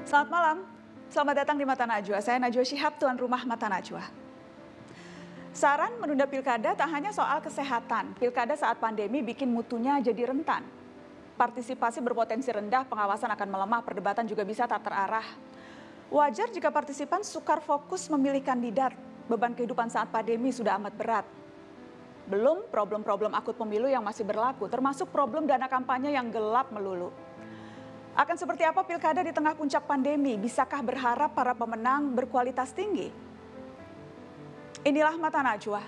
Selamat malam, selamat datang di Mata Najwa. Saya Najwa Shihab, tuan rumah Mata Najwa. Saran menunda pilkada tak hanya soal kesehatan. Pilkada saat pandemi bikin mutunya jadi rentan. Partisipasi berpotensi rendah, pengawasan akan melemah, perdebatan juga bisa tak terarah. Wajar jika partisipan sukar fokus memilih kandidat. Beban kehidupan saat pandemi sudah amat berat. Belum problem-problem akut pemilu yang masih berlaku, termasuk problem dana kampanye yang gelap melulu. Akan seperti apa pilkada di tengah puncak pandemi? Bisakah berharap para pemenang berkualitas tinggi? Inilah Mata Najwa,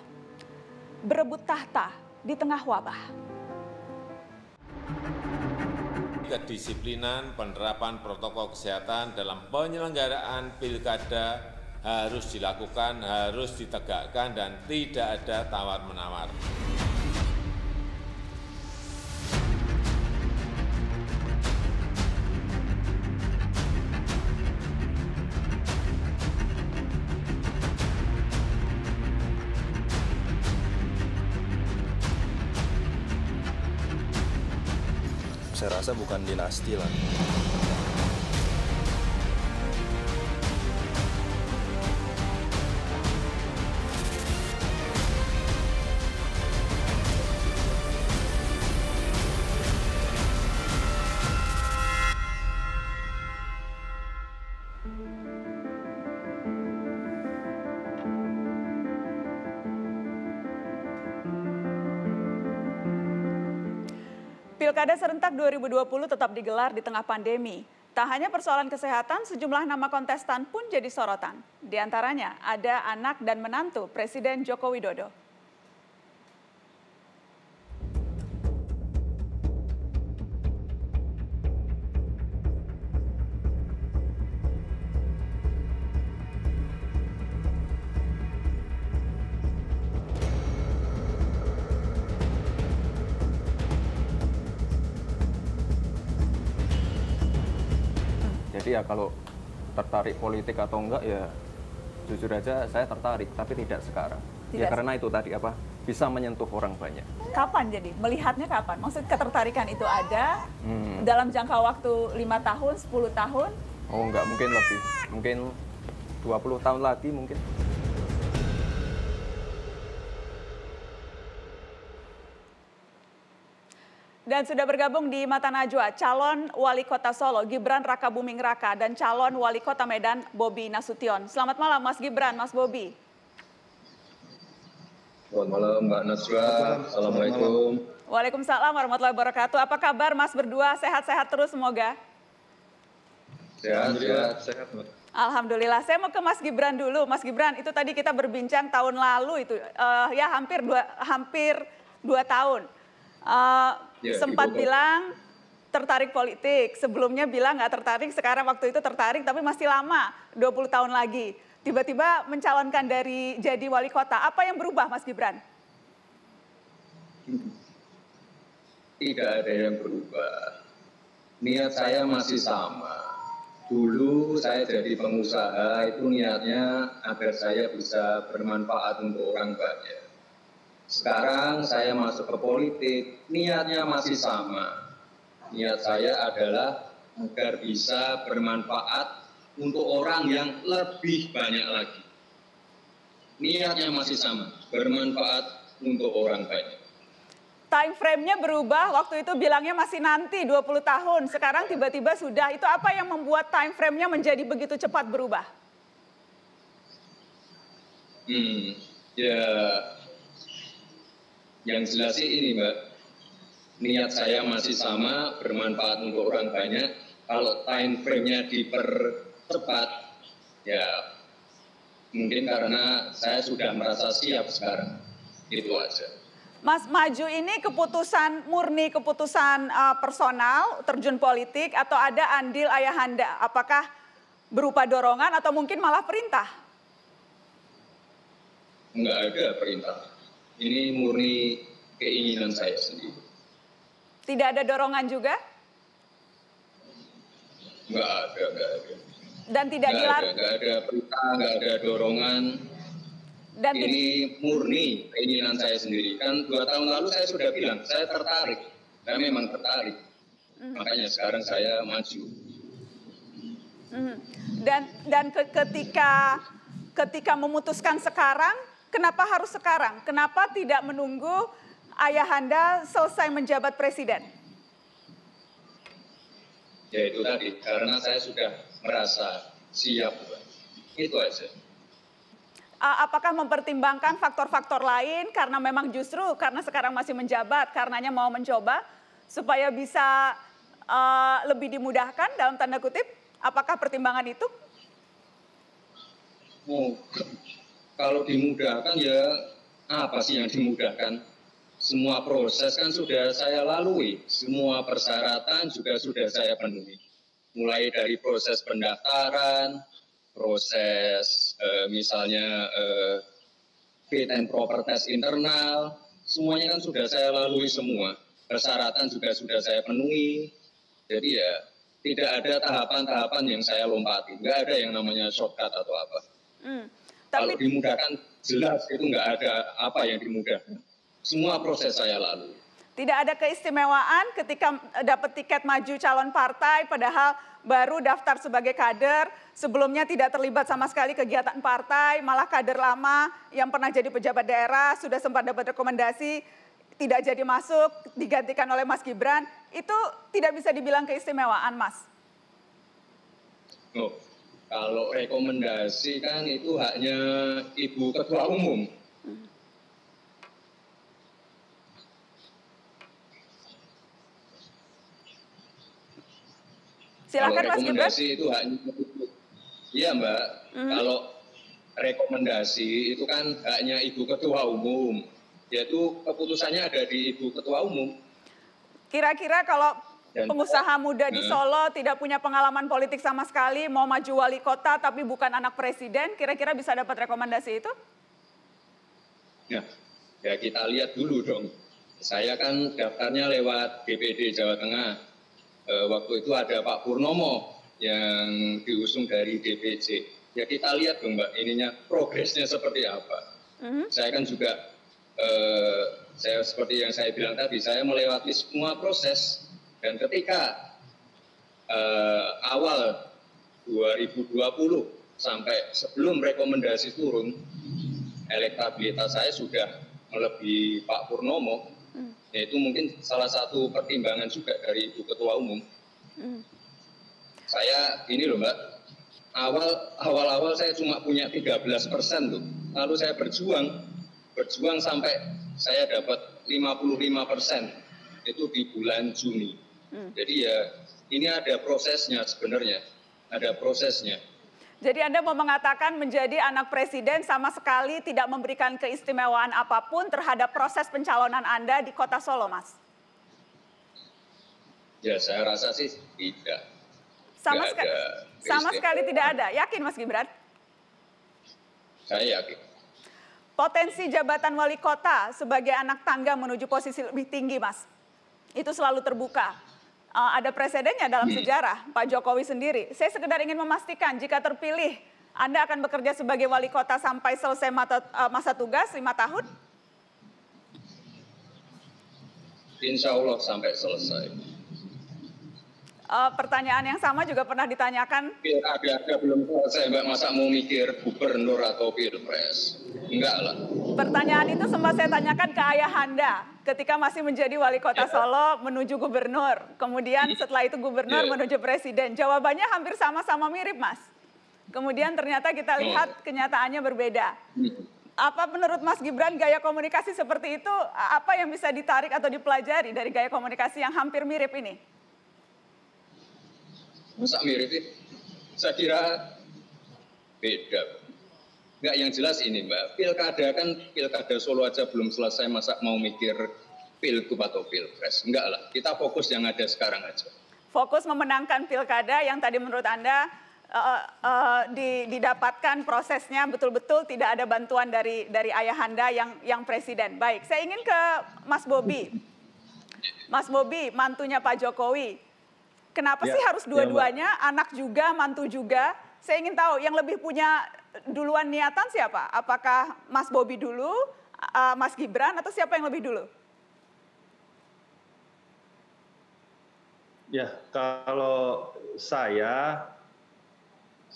berebut tahta di tengah wabah. Kedisiplinan penerapan protokol kesehatan dalam penyelenggaraan pilkada harus dilakukan, harus ditegakkan, dan tidak ada tawar-menawar. Saya rasa bukan dinasti lah. Pilkada serentak 2020 tetap digelar di tengah pandemi. Tak hanya persoalan kesehatan, sejumlah nama kontestan pun jadi sorotan. Di antaranya ada anak dan menantu Presiden Joko Widodo. Jadi ya kalau tertarik politik atau enggak ya jujur aja saya tertarik, tapi tidak sekarang. Ya karena itu tadi bisa menyentuh orang banyak. Kapan jadi? Melihatnya kapan? Maksud ketertarikan itu ada dalam jangka waktu 5 tahun, 10 tahun? Oh enggak, mungkin lebih. Mungkin 20 tahun lagi mungkin. Dan sudah bergabung di Mata Najwa, calon wali kota Solo, Gibran Rakabuming Raka, dan calon wali kota Medan, Bobi Nasution. Selamat malam, Mas Gibran, Mas Bobi. Selamat malam, Mbak Najwa. Assalamualaikum. Waalaikumsalam warahmatullahi wabarakatuh. Apa kabar, Mas berdua? Sehat-sehat terus semoga. Sehat, sehat, Mbak. Alhamdulillah. Saya mau ke Mas Gibran dulu. Mas Gibran, itu tadi kita berbincang tahun lalu itu, ya hampir 2 tahun. Sempat bilang tertarik politik, sebelumnya bilang nggak tertarik, sekarang waktu itu tertarik, tapi masih lama, 20 tahun lagi. Tiba-tiba mencalonkan jadi wali kota. Apa yang berubah, Mas Gibran? Tidak ada yang berubah. Niat saya masih sama. Dulu saya jadi pengusaha, itu niatnya agar saya bisa bermanfaat untuk orang banyak. Sekarang saya masuk ke politik, niatnya masih sama. Niat saya adalah agar bisa bermanfaat untuk orang yang lebih banyak lagi. Niatnya masih sama, bermanfaat untuk orang banyak. Time frame-nya berubah, waktu itu bilangnya masih nanti 20 tahun, sekarang tiba-tiba sudah. Itu apa yang membuat time frame-nya menjadi begitu cepat berubah? Yang jelas sih ini, Mbak, niat saya masih sama, bermanfaat untuk orang banyak. Kalau time frame-nya dipercepat, ya mungkin karena saya sudah merasa siap sekarang. Itu aja. Mas, maju ini murni keputusan personal, terjun politik, atau ada andil ayahanda? Apakah berupa dorongan atau mungkin malah perintah? Enggak ada perintah. Ini murni keinginan saya sendiri. Tidak ada dorongan juga? Enggak ada. Dan tidak dilarang? Enggak ada perintah, enggak ada dorongan. Dan ini murni keinginan saya sendiri. Kan 2 tahun lalu saya sudah bilang, saya tertarik. Saya memang tertarik. Makanya sekarang saya maju. Ketika memutuskan sekarang, kenapa harus sekarang? Kenapa tidak menunggu ayahanda selesai menjabat presiden? Ya itu tadi, karena saya sudah merasa siap. Itu aja. Apakah mempertimbangkan faktor-faktor lain karena memang justru karena sekarang masih menjabat, karenanya mau mencoba supaya bisa lebih dimudahkan dalam tanda kutip? Apakah pertimbangan itu? Oh, kalau dimudahkan ya apa sih yang dimudahkan? Semua proses kan sudah saya lalui, semua persyaratan juga sudah saya penuhi. Mulai dari proses pendaftaran, proses misalnya fit and proper test internal, semuanya kan sudah saya lalui semua. Persyaratan juga sudah saya penuhi. Jadi ya tidak ada tahapan-tahapan yang saya lompati. Nggak ada yang namanya shortcut atau apa. Kalau dimudahkan jelas itu nggak ada apa yang dimudahkan. Semua proses saya lalui. Tidak ada keistimewaan ketika dapat tiket maju calon partai, padahal baru daftar sebagai kader, sebelumnya tidak terlibat sama sekali kegiatan partai, malah kader lama yang pernah jadi pejabat daerah, sudah sempat dapat rekomendasi, tidak jadi masuk, digantikan oleh Mas Gibran, itu tidak bisa dibilang keistimewaan, Mas. Oh, kalau rekomendasi kan itu haknya Ibu Ketua Umum. Silakan Mas Gibran. Rekomendasi itu haknya, iya Mbak. Kalau rekomendasi itu kan haknya Ibu Ketua Umum, yaitu keputusannya ada di Ibu Ketua Umum. Kira-kira kalau pengusaha muda di Solo tidak punya pengalaman politik sama sekali, mau maju wali kota tapi bukan anak presiden, kira-kira bisa dapat rekomendasi itu? Nah, ya kita lihat dulu dong. Saya kan daftarnya lewat DPD Jawa Tengah. Waktu itu ada Pak Purnomo yang diusung dari DPC. Ya kita lihat dong Mbak, ininya progresnya seperti apa. Saya kan juga, saya seperti yang saya bilang tadi, saya melewati semua proses. Dan ketika awal 2020 sampai sebelum rekomendasi turun, elektabilitas saya sudah melebihi Pak Purnomo. Ya, itu mungkin salah satu pertimbangan juga dari Ibu Ketua Umum. Saya ini loh Mbak, awal-awal saya cuma punya 13% tuh. Lalu saya berjuang sampai saya dapat 55% itu di bulan Juni. Jadi ya ini ada prosesnya sebenarnya, ada prosesnya. Jadi Anda mau mengatakan menjadi anak presiden sama sekali tidak memberikan keistimewaan apapun terhadap proses pencalonan Anda di kota Solo, Mas? Ya saya rasa sih tidak. Sama sekali tidak ada. Yakin Mas Gibran? Saya yakin. Potensi jabatan wali kota sebagai anak tangga menuju posisi lebih tinggi, Mas, itu selalu terbuka. Ada presidennya dalam sejarah, Pak Jokowi sendiri. Saya sekedar ingin memastikan jika terpilih, Anda akan bekerja sebagai wali kota sampai selesai masa tugas 5 tahun? Insya Allah sampai selesai. Pertanyaan yang sama juga pernah ditanyakan. Pilkada belum selesai, Mbak. Masa mau mikir gubernur atau pilpres? Enggak lah. Pertanyaan itu sempat saya tanyakan ke ayahanda ketika masih menjadi wali kota Solo menuju gubernur. Kemudian setelah itu gubernur menuju presiden. Jawabannya hampir sama-sama mirip, Mas. Kemudian ternyata kita lihat kenyataannya berbeda. Apa menurut Mas Gibran gaya komunikasi seperti itu, apa yang bisa ditarik atau dipelajari dari gaya komunikasi yang hampir mirip ini? Masa mirip itu? Saya kira beda. Enggak, yang jelas ini Mbak, pilkada Solo aja belum selesai, masa mau mikir pilgub atau pilpres? Enggak lah, kita fokus yang ada sekarang aja. Fokus memenangkan pilkada yang tadi menurut Anda didapatkan prosesnya betul-betul tidak ada bantuan dari ayahanda yang presiden. Baik, saya ingin ke Mas Bobi. Mas Bobi, mantunya Pak Jokowi. Kenapa sih harus dua-duanya, anak juga, mantu juga? Saya ingin tahu yang lebih punya duluan niatan siapa? Apakah Mas Bobi dulu, Mas Gibran, atau siapa yang lebih dulu? Ya, kalau saya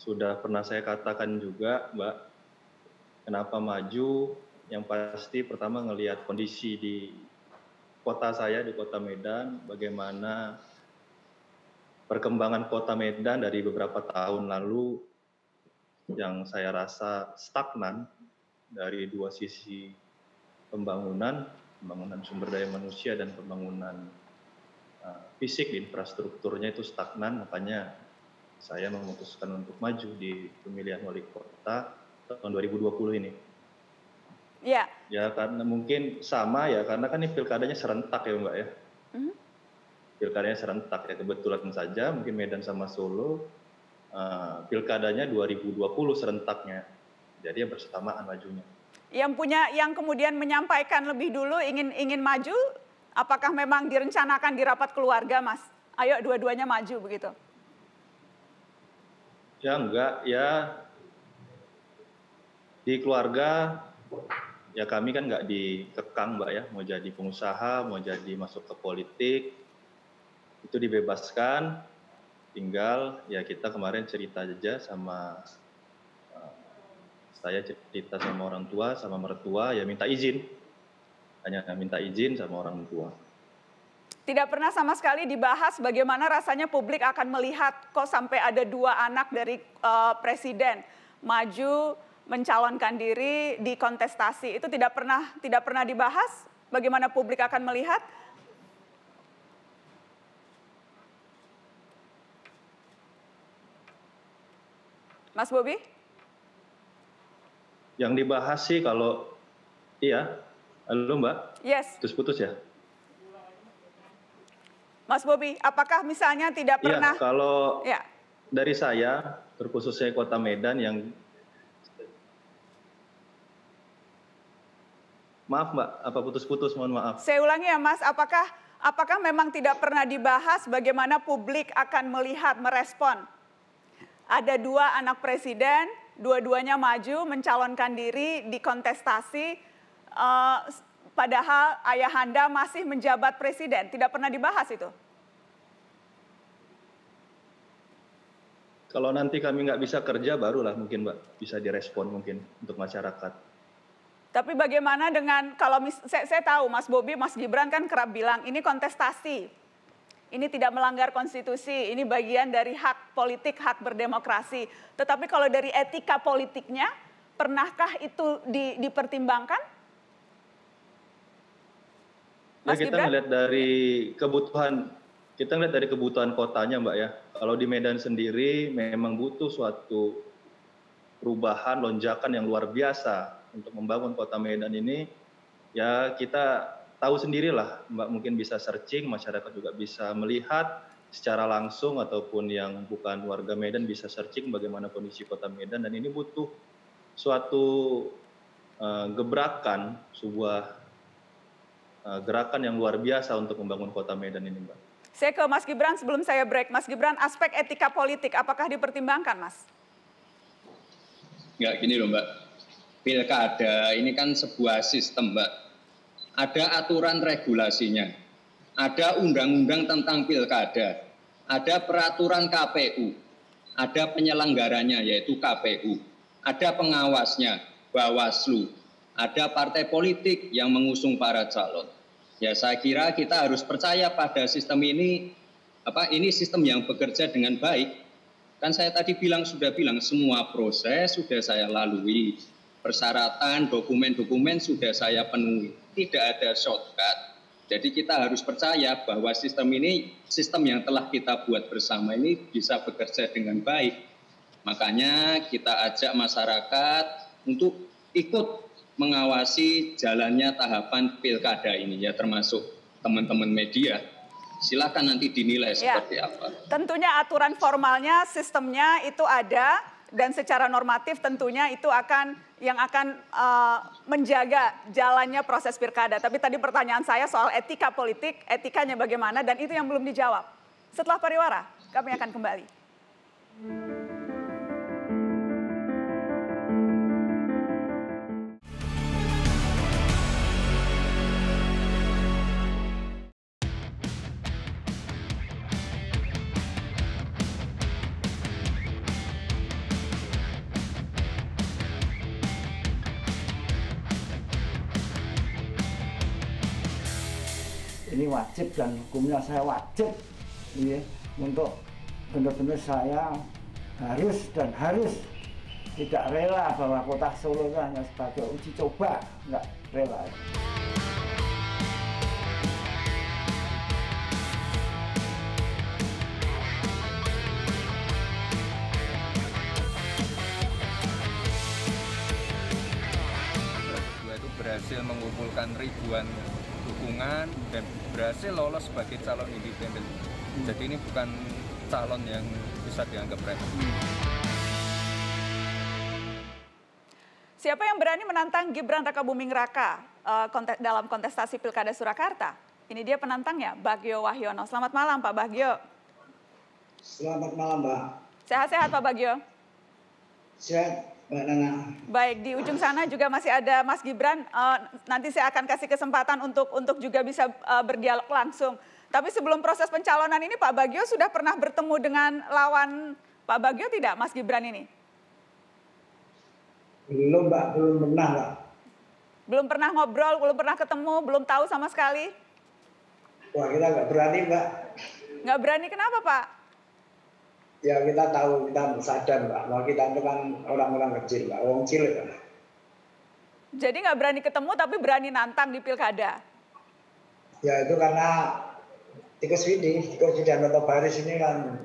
sudah pernah saya katakan juga, Mbak, kenapa maju, yang pasti pertama ngelihat kondisi di kota saya, di kota Medan, bagaimana perkembangan kota Medan dari beberapa tahun lalu yang saya rasa stagnan dari dua sisi pembangunan sumber daya manusia dan pembangunan fisik di infrastrukturnya itu stagnan, makanya saya memutuskan untuk maju di pemilihan wali kota tahun 2020 ini. Ya. Ya karena mungkin sama ya, karena kan ini pilkadanya serentak ya Mbak ya. Pilkadanya serentak ya, kebetulan saja mungkin Medan sama Solo pilkadanya 2020 serentaknya. Jadi ya bersamaan majunya. Yang kemudian menyampaikan lebih dulu ingin maju, apakah memang direncanakan di rapat keluarga, Mas? Ayo dua-duanya maju begitu. Ya enggak, ya di keluarga ya kami kan enggak dikekang Mbak ya, mau jadi pengusaha, mau jadi masuk ke politik, itu dibebaskan, tinggal ya kita kemarin cerita aja sama, saya cerita sama orang tua, sama mertua, ya minta izin, hanya minta izin sama orang tua. Tidak pernah sama sekali dibahas bagaimana rasanya publik akan melihat kok sampai ada 2 anak dari presiden maju mencalonkan diri di kontestasi. Itu tidak pernah dibahas bagaimana publik akan melihat. Mas Bobi? Yang dibahas sih kalau iya, halo Mbak? Yes. Putus-putus ya? Mas Bobi, apakah misalnya tidak pernah? Iya, kalau ya. Dari saya, terkhususnya Kota Medan yang... Maaf Mbak, apa putus-putus, mohon maaf. Saya ulangi ya Mas, apakah memang tidak pernah dibahas bagaimana publik akan melihat, merespon? Ada 2 anak presiden, dua-duanya maju mencalonkan diri di kontestasi, padahal ayahanda masih menjabat presiden. Tidak pernah dibahas itu? Kalau nanti kami nggak bisa kerja, barulah mungkin Mbak bisa direspon mungkin untuk masyarakat. Tapi bagaimana dengan, kalau saya tahu Mas Bobi, Mas Gibran kan kerap bilang, ini kontestasi, ini tidak melanggar konstitusi, ini bagian dari hak politik, hak berdemokrasi. Tetapi kalau dari etika politiknya, pernahkah itu dipertimbangkan? Ya kita ngeliat dari kebutuhan kotanya Mbak ya. Kalau di Medan sendiri memang butuh suatu perubahan, lonjakan yang luar biasa untuk membangun kota Medan ini. Ya kita tahu sendirilah Mbak, mungkin bisa searching, masyarakat juga bisa melihat secara langsung ataupun yang bukan warga Medan bisa searching bagaimana kondisi kota Medan, dan ini butuh suatu gebrakan, sebuah gerakan yang luar biasa untuk membangun kota Medan ini Mbak. Saya ke Mas Gibran sebelum saya break. Mas Gibran, aspek etika politik apakah dipertimbangkan Mas? Ya gini loh Mbak, pilkada ini kan sebuah sistem Mbak. Ada aturan regulasinya, ada undang-undang tentang pilkada, ada peraturan KPU, ada penyelenggaranya yaitu KPU, ada pengawasnya, Bawaslu, ada partai politik yang mengusung para calon. Ya saya kira kita harus percaya pada sistem ini, ini sistem yang bekerja dengan baik. Kan saya tadi sudah bilang semua proses sudah saya lalui, persyaratan, dokumen-dokumen sudah saya penuhi, tidak ada shortcut. Jadi kita harus percaya bahwa sistem ini, sistem yang telah kita buat bersama ini bisa bekerja dengan baik. Makanya kita ajak masyarakat untuk ikut mengawasi jalannya tahapan pilkada ini ya, termasuk teman-teman media. Silakan nanti dinilai seperti apa. Tentunya aturan formalnya, sistemnya itu ada, dan secara normatif tentunya itu akan menjaga jalannya proses pilkada. Tapi tadi pertanyaan saya soal etika politik, etikanya bagaimana, dan itu yang belum dijawab. Setelah pariwara, kami akan kembali. ini wajib dan hukumnya saya wajib ya, untuk benar-benar saya harus tidak rela bahwa kota Solo itu hanya sebagai uji coba, nggak rela. Berhasil mengumpulkan ribuan dukungan dan berhasil lolos sebagai calon independen. Jadi ini bukan calon yang bisa dianggap remeh. Siapa yang berani menantang Gibran Rakabuming Raka dalam kontestasi Pilkada Surakarta? Ini dia penantangnya, Bagio Wahyono. Selamat malam Pak Bagio. Selamat malam Mbak. Sehat-sehat Pak Bagio? Sehat Mbak Nana. Baik, di ujung sana juga masih ada Mas Gibran. Nanti saya akan kasih kesempatan untuk juga bisa berdialog langsung. Tapi sebelum proses pencalonan ini, Pak Bagio sudah pernah bertemu dengan lawan Pak Bagio tidak, Mas Gibran ini? Belum Mbak, belum pernah Mbak. Belum pernah ngobrol, belum pernah ketemu, belum tahu sama sekali? Wah, kita nggak berani Mbak. Nggak berani, kenapa Pak? Ya kita tahu, kita sadar Mbak, bahwa kita itu kan orang-orang kecil Mbak, orang cilik Mbak. Jadi nggak berani ketemu tapi berani nantang di pilkada? Ya itu karena Tikus Widi Anoto Baris ini kan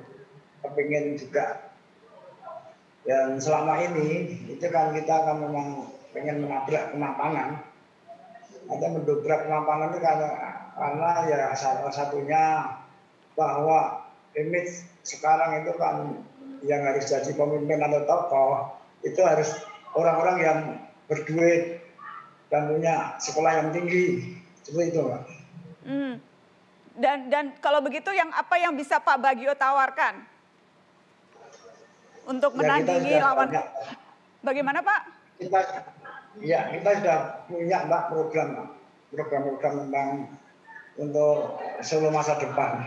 kepingin juga. Dan selama ini, itu kan kita kan memang pengen menabrak kematangan. Ada mendobrak kematangan itu karena ya salah satunya bahwa image sekarang itu kan yang harus jadi pemimpin atau tokoh itu harus orang-orang yang berduit dan punya sekolah yang tinggi, seperti itu Pak. Dan kalau begitu apa yang bisa Pak Bagio tawarkan untuk menandingi lawan? Bagaimana Pak? Kita sudah punya Mbak program tentang untuk Solo masa depan.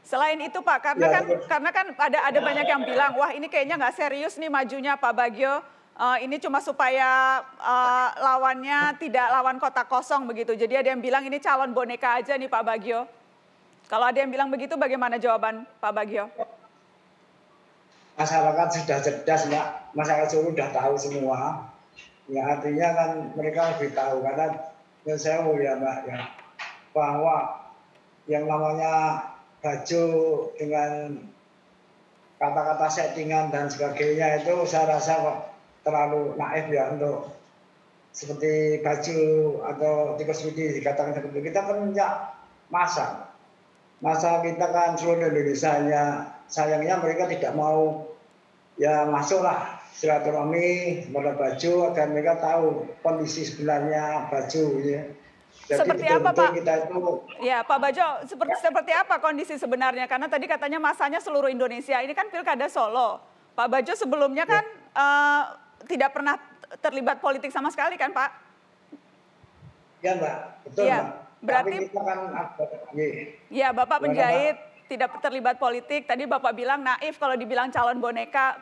Selain itu Pak, karena kan ada banyak yang bilang, wah ini kayaknya nggak serius nih majunya Pak Bagio. Ini cuma supaya lawannya tidak lawan kota kosong begitu. Jadi ada yang bilang ini calon boneka aja nih Pak Bagio. Kalau ada yang bilang begitu, bagaimana jawaban Pak Bagio? Masyarakat sudah cerdas Mbak, masyarakat Solo sudah tahu semua. Ya artinya kan mereka lebih tahu karena saya ya Mbak ya, bahwa yang namanya baju dengan kata-kata settingan dan sebagainya itu saya rasa kok terlalu naif ya untuk seperti baju atau Tikus Widi dikatakan seperti itu. Kita kan punya masa kita kan seluruh Indonesia sayangnya mereka tidak mau ya masuklah silaturahmi pada baju agar mereka tahu kondisi sebenarnya baju ya. Jadi seperti apa Pak? Kita itu... Ya Pak Bajo, seperti apa kondisi sebenarnya? Karena tadi katanya masanya seluruh Indonesia. Ini kan Pilkada Solo. Pak Bajo sebelumnya kan tidak pernah terlibat politik sama sekali kan Pak? Ya Mbak, betul ya, Mbak. Berarti tapi kita kan ya Bapak penjahit tidak terlibat politik. Tadi Bapak bilang naif kalau dibilang calon boneka.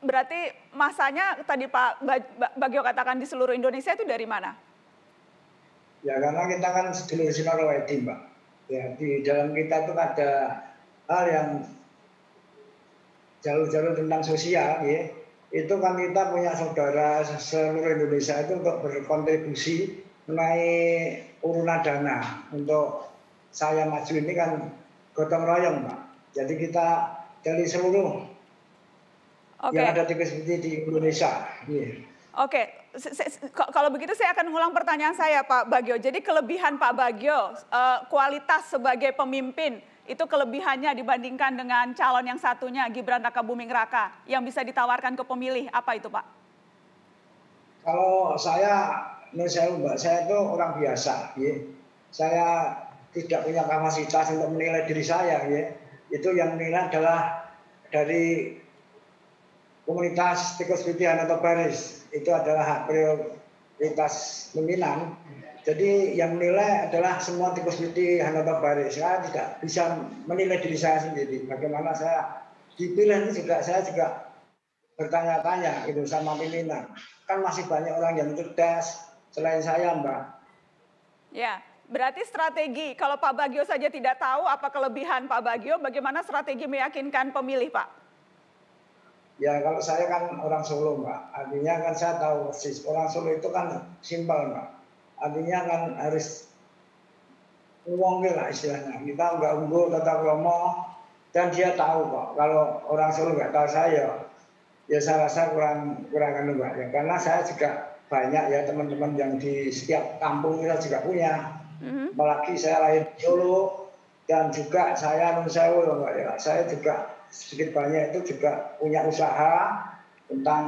Berarti masanya tadi Pak Bagio katakan di seluruh Indonesia itu dari mana? Ya karena kita kan sedulur Sinarowedi Mbak. Ya di dalam kita itu ada hal yang jalur-jalur tentang sosial ya. Itu kan kita punya saudara seluruh Indonesia itu untuk berkontribusi menaik urunan dana. Untuk saya maju ini kan gotong royong Mbak. Jadi kita dari seluruh yang ada di Indonesia. Ya. Oke. Kalau begitu saya akan mengulang pertanyaan saya Pak Bagio. Jadi kelebihan Pak Bagio, kualitas sebagai pemimpin, itu kelebihannya dibandingkan dengan calon yang satunya, Gibran Rakabuming Raka, yang bisa ditawarkan ke pemilih, apa itu Pak? Kalau menurut saya Mbak, saya itu orang biasa. Ya. Saya tidak punya kapasitas untuk menilai diri saya. Ya. Itu yang menilai adalah dari komunitas Tikus Widi Anoto Baris. Itu adalah hak prioritas pimpinan. Jadi yang menilai adalah semua Tikus Widi Anoto Baris. Saya tidak bisa menilai diri saya sendiri. Bagaimana saya dipilih itu saya juga bertanya-tanya gitu sama pimpinan. Kan masih banyak orang yang cerdas selain saya Mbak. Ya, Berarti strategi, kalau Pak Bagio saja tidak tahu apa kelebihan Pak Bagio, bagaimana strategi meyakinkan pemilih, Pak? Ya kalau saya kan orang Solo, Mbak. Artinya kan saya tahu persis. Orang Solo itu kan simpel, Mbak. Artinya kan harus ngomongin lah istilahnya. Kita nggak unggul, tetap ngomong. Dan dia tahu kok. Kalau orang Solo nggak tahu saya, ya saya rasa kurang Mbak. Ya, karena saya juga banyak ya teman-teman yang di setiap kampung kita juga punya. Apalagi saya lahir di Solo dan juga saya non sewu Mbak ya. Saya juga sedikit banyak itu juga punya usaha tentang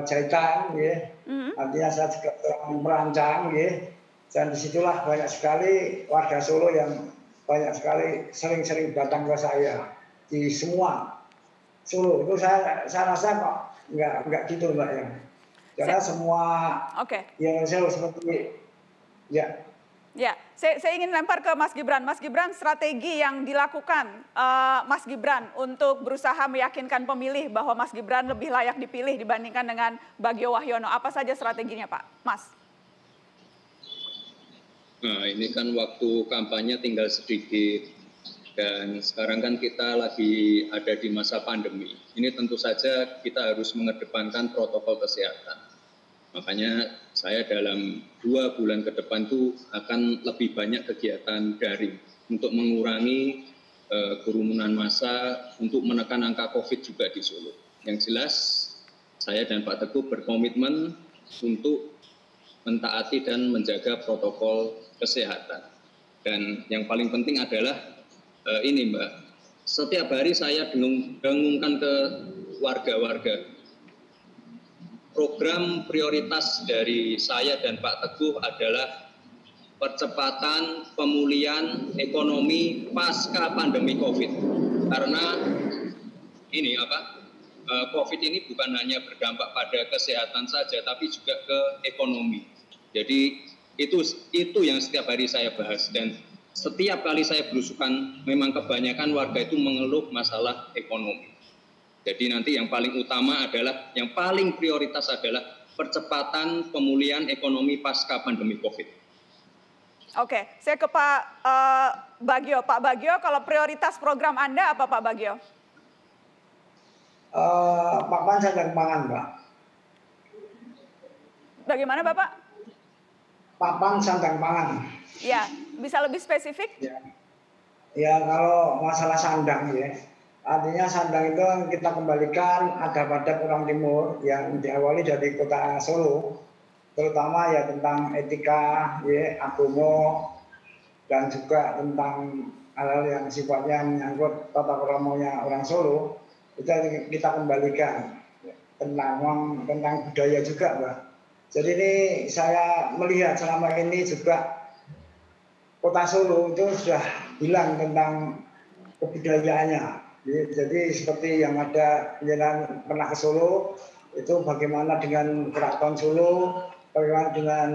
jahitan ya. Artinya saya juga merancang ya. Dan disitulah banyak sekali warga Solo yang banyak sekali sering-sering datang ke saya di semua Solo. Itu saya rasa kok nggak gitu Mbak ya. Karena semua yang saya seperti ya. Ya, saya ingin lempar ke Mas Gibran. Mas Gibran, strategi yang dilakukan Mas Gibran untuk berusaha meyakinkan pemilih bahwa Mas Gibran lebih layak dipilih dibandingkan dengan Bagio Wahyono. Apa saja strateginya, Pak? Mas? Nah, ini kan waktu kampanye tinggal sedikit. Dan sekarang kan kita lagi ada di masa pandemi. Ini tentu saja kita harus mengedepankan protokol kesehatan. Makanya saya dalam 2 bulan ke depan itu akan lebih banyak kegiatan daring untuk mengurangi kerumunan massa, untuk menekan angka COVID juga di Solo. Yang jelas saya dan Pak Teguh berkomitmen untuk mentaati dan menjaga protokol kesehatan. Dan yang paling penting adalah ini Mbak, setiap hari saya dengungkan ke warga-warga. Program prioritas dari saya dan Pak Teguh adalah percepatan pemulihan ekonomi pasca pandemi COVID. Karena ini COVID ini bukan hanya berdampak pada kesehatan saja, tapi juga ke ekonomi. Jadi itu yang setiap hari saya bahas, dan setiap kali saya berusukan memang kebanyakan warga itu mengeluh masalah ekonomi. Jadi nanti yang paling utama adalah, yang paling prioritas adalah percepatan pemulihan ekonomi pasca pandemi COVID. Oke, saya ke Pak Bagio. Pak Bagio, kalau prioritas program Anda apa Pak Bagio? Papan sandang pangan, Mbak. Bagaimana Bapak? Papan sandang pangan. Ya, bisa lebih spesifik? Ya kalau masalah sandang ya. Artinya sandang itu kita kembalikan ada pada orang timur yang diawali dari kota Solo, terutama ya tentang etika, ya, agama, dan juga tentang hal-hal yang sifatnya menyangkut tata kramanya orang Solo, itu kita kembalikan tentang budaya juga, Mbak. Jadi ini saya melihat selama ini juga kota Solo itu sudah bilang tentang kebudayaannya. Jadi seperti yang ada penjelasan pernah ke Solo, itu bagaimana dengan keraton Solo, bagaimana dengan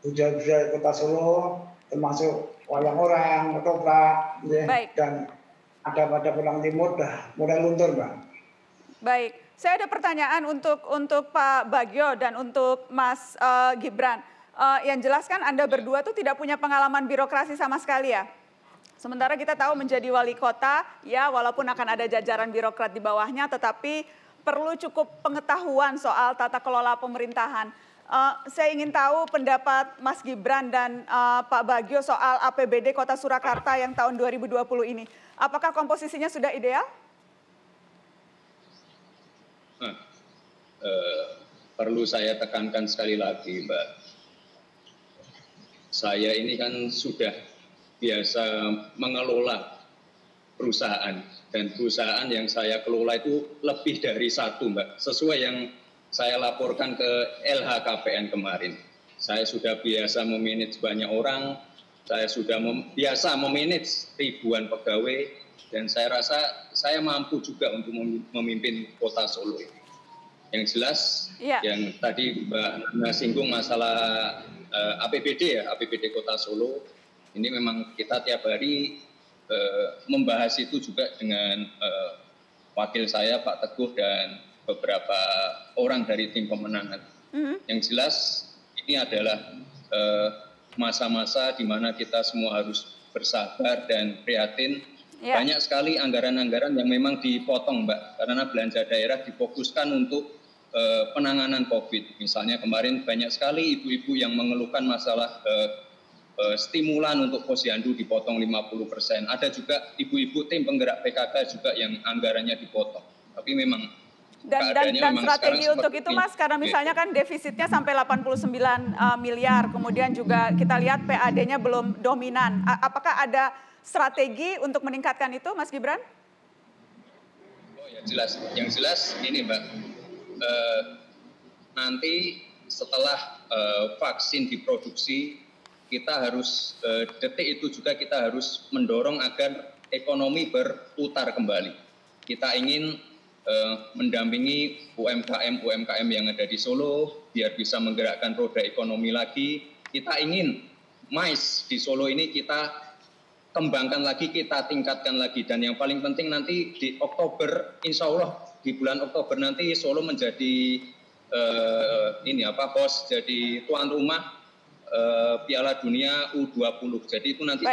budaya-budaya kota Solo, termasuk wayang orang, ketoprak, ya, dan ada pada pulang timur dah mulai luntur, Mbak. Baik, saya ada pertanyaan untuk Pak Bagio dan untuk Mas Gibran. Yang jelas kan Anda berdua tuh tidak punya pengalaman birokrasi sama sekali ya. Sementara kita tahu menjadi wali kota, ya walaupun akan ada jajaran birokrat di bawahnya, tetapi perlu cukup pengetahuan soal tata kelola pemerintahan. Saya ingin tahu pendapat Mas Gibran dan Pak Bagio soal APBD Kota Surakarta yang tahun 2020 ini. Apakah komposisinya sudah ideal? Perlu saya tekankan sekali lagi, Mbak. Saya ini kan sudah biasa mengelola perusahaan, dan perusahaan yang saya kelola itu lebih dari 1, Mbak. Sesuai yang saya laporkan ke LHKPN kemarin. Saya sudah biasa memanage banyak orang, saya sudah biasa memanage ribuan pegawai, dan saya rasa saya mampu juga untuk memimpin kota Solo ini. Yang jelas, yang tadi Mbak Nana singgung masalah APBD ya, APBD Kota Solo. Ini memang kita tiap hari membahas itu juga dengan wakil saya Pak Teguh dan beberapa orang dari tim pemenangan. Yang jelas ini adalah masa-masa di mana kita semua harus bersabar dan prihatin. Ya. Banyak sekali anggaran-anggaran yang memang dipotong, Mbak, karena belanja daerah difokuskan untuk penanganan COVID. Misalnya kemarin banyak sekali ibu-ibu yang mengeluhkan masalah stimulan untuk posyandu dipotong 50%. Ada juga ibu-ibu tim penggerak PKK juga yang anggarannya dipotong. Tapi memang dan strategi untuk itu, Mas, karena misalnya kan defisitnya sampai 89 miliar, kemudian juga kita lihat PAD-nya belum dominan. Apakah ada strategi untuk meningkatkan itu, Mas Gibran? Oh ya, jelas. Yang jelas ini, Mbak, nanti setelah vaksin diproduksi, kita harus detik itu juga kita harus mendorong agar ekonomi berputar kembali. Kita ingin mendampingi UMKM yang ada di Solo biar bisa menggerakkan roda ekonomi lagi. Kita ingin MICE di Solo ini kita kembangkan lagi, kita tingkatkan lagi, dan yang paling penting nanti di Oktober, insya Allah di bulan Oktober nanti Solo menjadi host, jadi tuan rumah Piala Dunia U20. Jadi itu nanti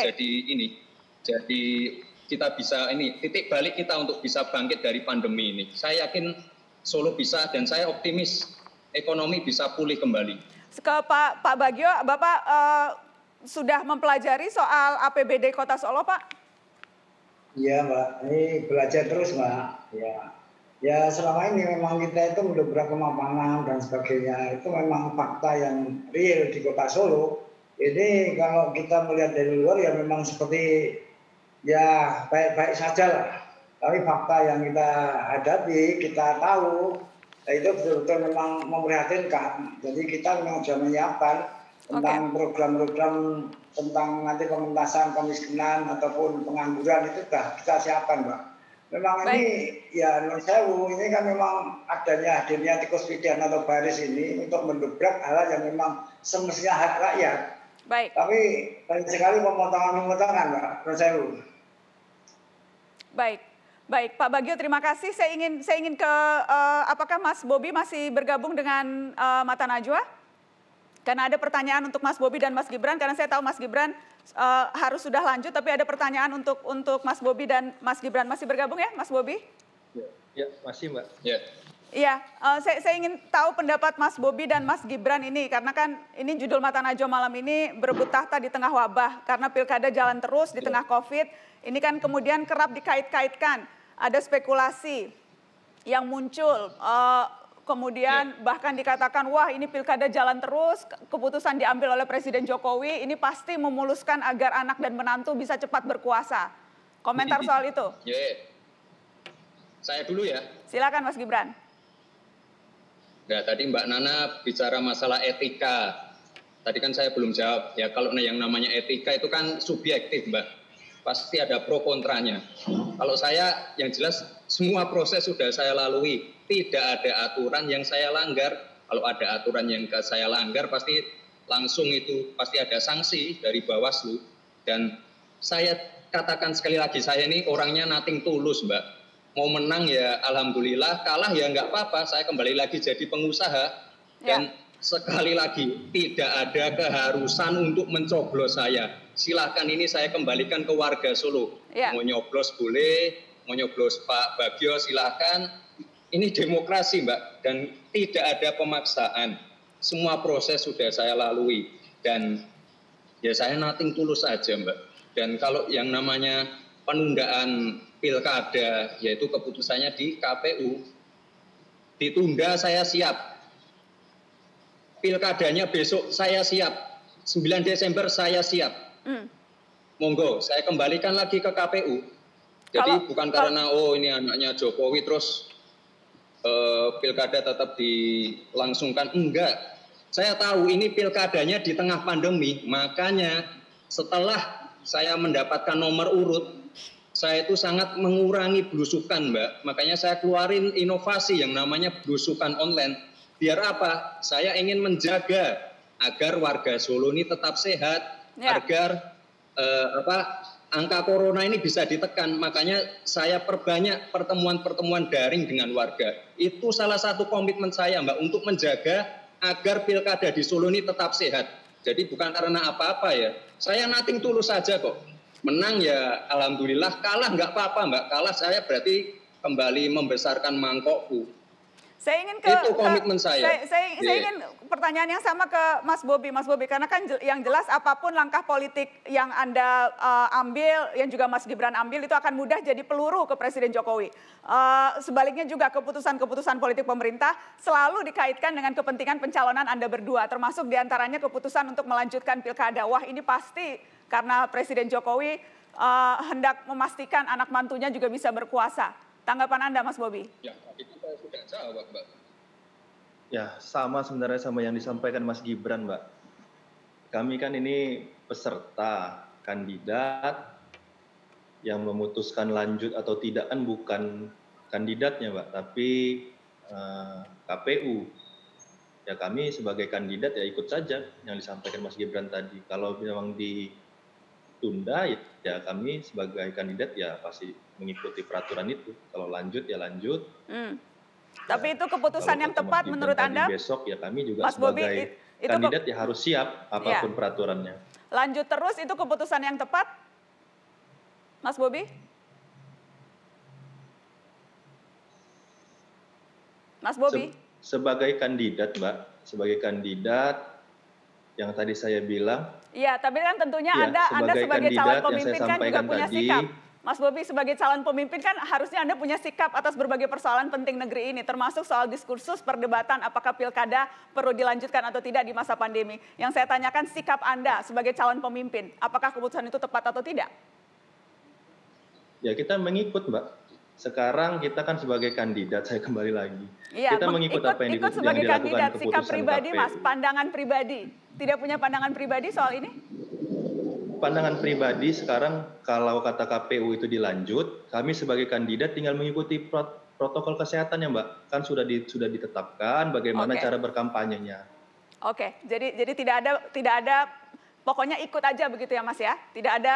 jadi kita bisa titik balik kita untuk bisa bangkit dari pandemi ini. Saya yakin Solo bisa, dan saya optimis ekonomi bisa pulih kembali. Ke Pak Bagio, Bapak sudah mempelajari soal APBD Kota Solo, Pak? Iya, Mbak. Ini belajar terus, Mbak. Ya selama ini memang kita itu mendobrak kemapanan dan sebagainya. Itu memang fakta yang real di Kota Solo. Ini kalau kita melihat dari luar ya memang seperti ya baik-baik saja lah. Tapi fakta yang kita hadapi, kita tahu, itu betul-betul memang memprihatinkan. Jadi kita memang sudah menyiapkan tentang program-program tentang nanti pengentasan kemiskinan ataupun pengangguran itu sudah kita siapkan, Mbak. Memang ini ya non sewu, ini kan memang hadirnya tikus pidan atau baris ini untuk mendobrak hal yang memang semestinya hak rakyat. Baik. Tapi banyak sekali pemotongan-pemotongan, Mbak, non sewu. Baik, Pak Bagio, terima kasih. Saya ingin ke apakah Mas Bobi masih bergabung dengan Mata Najwa? Karena ada pertanyaan untuk Mas Bobi dan Mas Gibran, karena saya tahu Mas Gibran harus sudah lanjut, tapi ada pertanyaan untuk Mas Bobi dan Mas Gibran. Masih bergabung ya, Mas Bobi? Ya, masih, Mbak. Iya, saya ingin tahu pendapat Mas Bobi dan Mas Gibran ini, karena kan ini judul Mata Najwa malam ini berebut tahta di tengah wabah, karena pilkada jalan terus di tengah COVID. Ini kan kemudian kerap dikait-kaitkan, ada spekulasi yang muncul, kemudian bahkan dikatakan, wah ini pilkada jalan terus, keputusan diambil oleh Presiden Jokowi, ini pasti memuluskan agar anak dan menantu bisa cepat berkuasa. Komentar soal itu? Saya dulu ya. Silakan Mas Gibran. Nah, tadi Mbak Nana bicara masalah etika. Tadi kan saya belum jawab. Ya, kalau yang namanya etika itu kan subjektif, Mbak. Pasti ada pro kontranya. Kalau saya yang jelas semua proses sudah saya lalui. Tidak ada aturan yang saya langgar. Kalau ada aturan yang saya langgar pasti langsung itu pasti ada sanksi dari Bawaslu. Dan saya katakan sekali lagi, saya ini orangnya nothing tulus, Mbak. Mau menang ya alhamdulillah, kalah ya nggak apa-apa, saya kembali lagi jadi pengusaha. Dan sekali lagi, tidak ada keharusan untuk mencoblos saya. Silahkan ini saya kembalikan ke warga Solo. Mau nyoblos boleh, mau nyoblos Pak Bagio silahkan. Ini demokrasi, Mbak, dan tidak ada pemaksaan. Semua proses sudah saya lalui. Dan ya saya nothing tulus saja, Mbak. Dan kalau yang namanya penundaan pilkada, yaitu keputusannya di KPU, ditunda saya siap. Pilkadanya besok saya siap. 9 Desember saya siap. Monggo, saya kembalikan lagi ke KPU. Jadi bukan karena ini anaknya Jokowi terus pilkada tetap dilangsungkan. Enggak. Saya tahu ini pilkadanya di tengah pandemi. Makanya setelah saya mendapatkan nomor urut, saya itu sangat mengurangi belusukan, Mbak. Makanya saya keluarin inovasi yang namanya belusukan online. Biar apa? Saya ingin menjaga agar warga Solo ini tetap sehat, agar angka corona ini bisa ditekan. Makanya saya perbanyak pertemuan-pertemuan daring dengan warga. Itu salah satu komitmen saya, Mbak, untuk menjaga agar pilkada di Solo ini tetap sehat. Jadi bukan karena apa-apa ya. Saya nothing tulus saja kok. Menang ya alhamdulillah, kalah nggak apa-apa Mbak. Kalah saya berarti kembali membesarkan mangkokku. Saya ingin Itu komitmen saya. Saya ingin pertanyaan yang sama ke Mas Bobi, karena kan yang jelas apapun langkah politik yang Anda ambil, yang juga Mas Gibran ambil itu akan mudah jadi peluru ke Presiden Jokowi. Sebaliknya juga keputusan-keputusan politik pemerintah selalu dikaitkan dengan kepentingan pencalonan Anda berdua, termasuk diantaranya keputusan untuk melanjutkan pilkada. Wah, ini pasti karena Presiden Jokowi hendak memastikan anak mantunya juga bisa berkuasa. Tanggapan Anda, Mas Bobi? Ya, itu saya sudah jawab, Mbak. Ya, sama sebenarnya sama yang disampaikan Mas Gibran, Mbak. Kami kan ini peserta kandidat yang memutuskan lanjut atau tidak kan bukan kandidatnya, Mbak, tapi KPU. Ya kami sebagai kandidat ya ikut saja yang disampaikan Mas Gibran tadi. Kalau memang ditunda ya kami sebagai kandidat ya pasti mengikuti peraturan itu. Kalau lanjut ya lanjut. Tapi itu keputusan yang tepat menurut Anda? Besok ya kami juga Mas Bobi, sebagai kandidat ya harus siap apapun peraturannya. Lanjut terus itu keputusan yang tepat, Mas Bobi? Mas Bobi? Sebagai kandidat, Mbak, sebagai kandidat yang tadi saya bilang. Iya, tapi kan tentunya ya, Anda sebagai calon pemimpin kan juga punya tadi, sikap. Mas Bobi sebagai calon pemimpin kan harusnya Anda punya sikap atas berbagai persoalan penting negeri ini, termasuk soal diskursus perdebatan apakah pilkada perlu dilanjutkan atau tidak di masa pandemi. Yang saya tanyakan sikap Anda sebagai calon pemimpin, apakah keputusan itu tepat atau tidak? Ya kita mengikut, Mbak. Sekarang kita kan sebagai kandidat, saya kembali lagi. Ya, kita mengikut apa yang ikut sebagai dilakukan kandidat, keputusan sikap pribadi KPU. Mas, pandangan pribadi. Tidak punya pandangan pribadi soal ini? Pandangan pribadi sekarang kalau kata KPU itu dilanjut, kami sebagai kandidat tinggal mengikuti protokol kesehatan ya Mbak. Kan sudah ditetapkan bagaimana cara berkampanyenya. Oke, jadi tidak ada pokoknya ikut aja begitu ya Mas ya. Tidak ada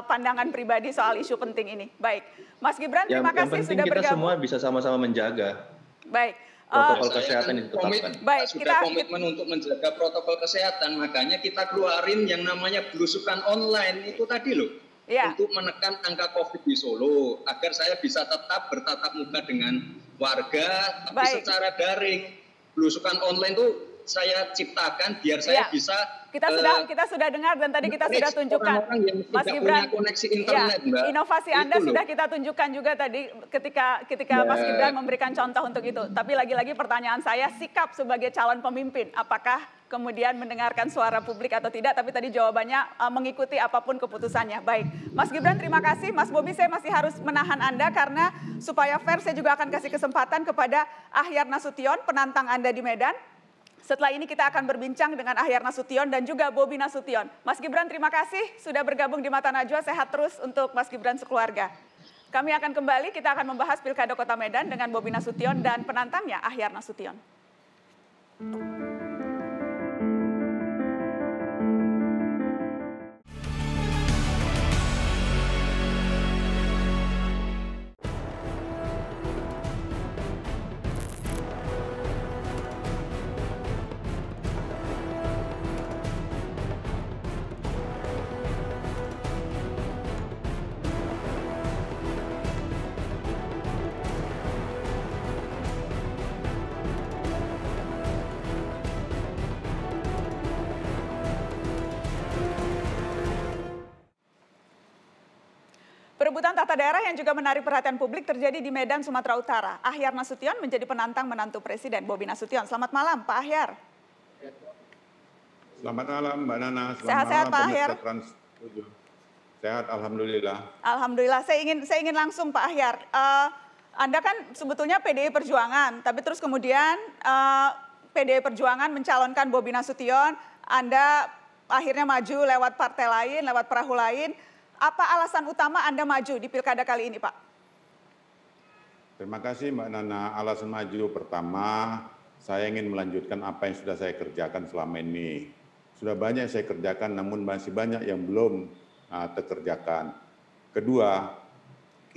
pandangan pribadi soal isu penting ini. Baik. Mas Gibran terima kasih sudah bergabung. Yang penting kita semua bisa sama-sama menjaga. Baik. Protokol kesehatan ditetapkan. Baik, kita komitmen untuk menjaga protokol kesehatan, makanya kita keluarin yang namanya belusukan online itu tadi loh. Ya. Untuk menekan angka COVID di Solo, agar saya bisa tetap bertatap muka dengan warga, tapi secara daring. Belusukan online itu saya ciptakan biar saya bisa kita sudah dengar dan tadi kita sudah tunjukkan Mas Gibran koneksi internet, Mbak. Inovasi Anda sudah kita tunjukkan juga tadi ketika Mas Gibran memberikan contoh untuk itu. Tapi lagi-lagi pertanyaan saya, sikap sebagai calon pemimpin, apakah kemudian mendengarkan suara publik atau tidak, tapi tadi jawabannya mengikuti apapun keputusannya. Baik, Mas Gibran terima kasih. Mas Bobi saya masih harus menahan Anda karena supaya fair saya juga akan kasih kesempatan kepada Ahyar Nasution, penantang Anda di Medan. Setelah ini kita akan berbincang dengan Ahyar Nasution dan juga Bobi Nasution. Mas Gibran terima kasih sudah bergabung di Mata Najwa, sehat terus untuk Mas Gibran sekeluarga. Kami akan kembali, kita akan membahas Pilkada Kota Medan dengan Bobi Nasution dan penantangnya Ahyar Nasution. Perebutan tata daerah yang juga menarik perhatian publik terjadi di Medan, Sumatera Utara. Ahyar Nasution menjadi penantang menantu Presiden Bobi Nasution. Selamat malam, Pak Ahyar. Selamat malam, Mbak Nana. Sehat-sehat, Pak Ahyar. Sehat, alhamdulillah. Alhamdulillah. Saya ingin langsung, Pak Ahyar. Anda kan sebetulnya PDI Perjuangan, tapi terus kemudian PDI Perjuangan mencalonkan Bobi Nasution. Anda akhirnya maju lewat partai lain, lewat perahu lain. Apa alasan utama Anda maju di pilkada kali ini, Pak? Terima kasih, Mbak Nana. Alasan maju pertama, saya ingin melanjutkan apa yang sudah saya kerjakan selama ini. Sudah banyak saya kerjakan, namun masih banyak yang belum terkerjakan. Kedua,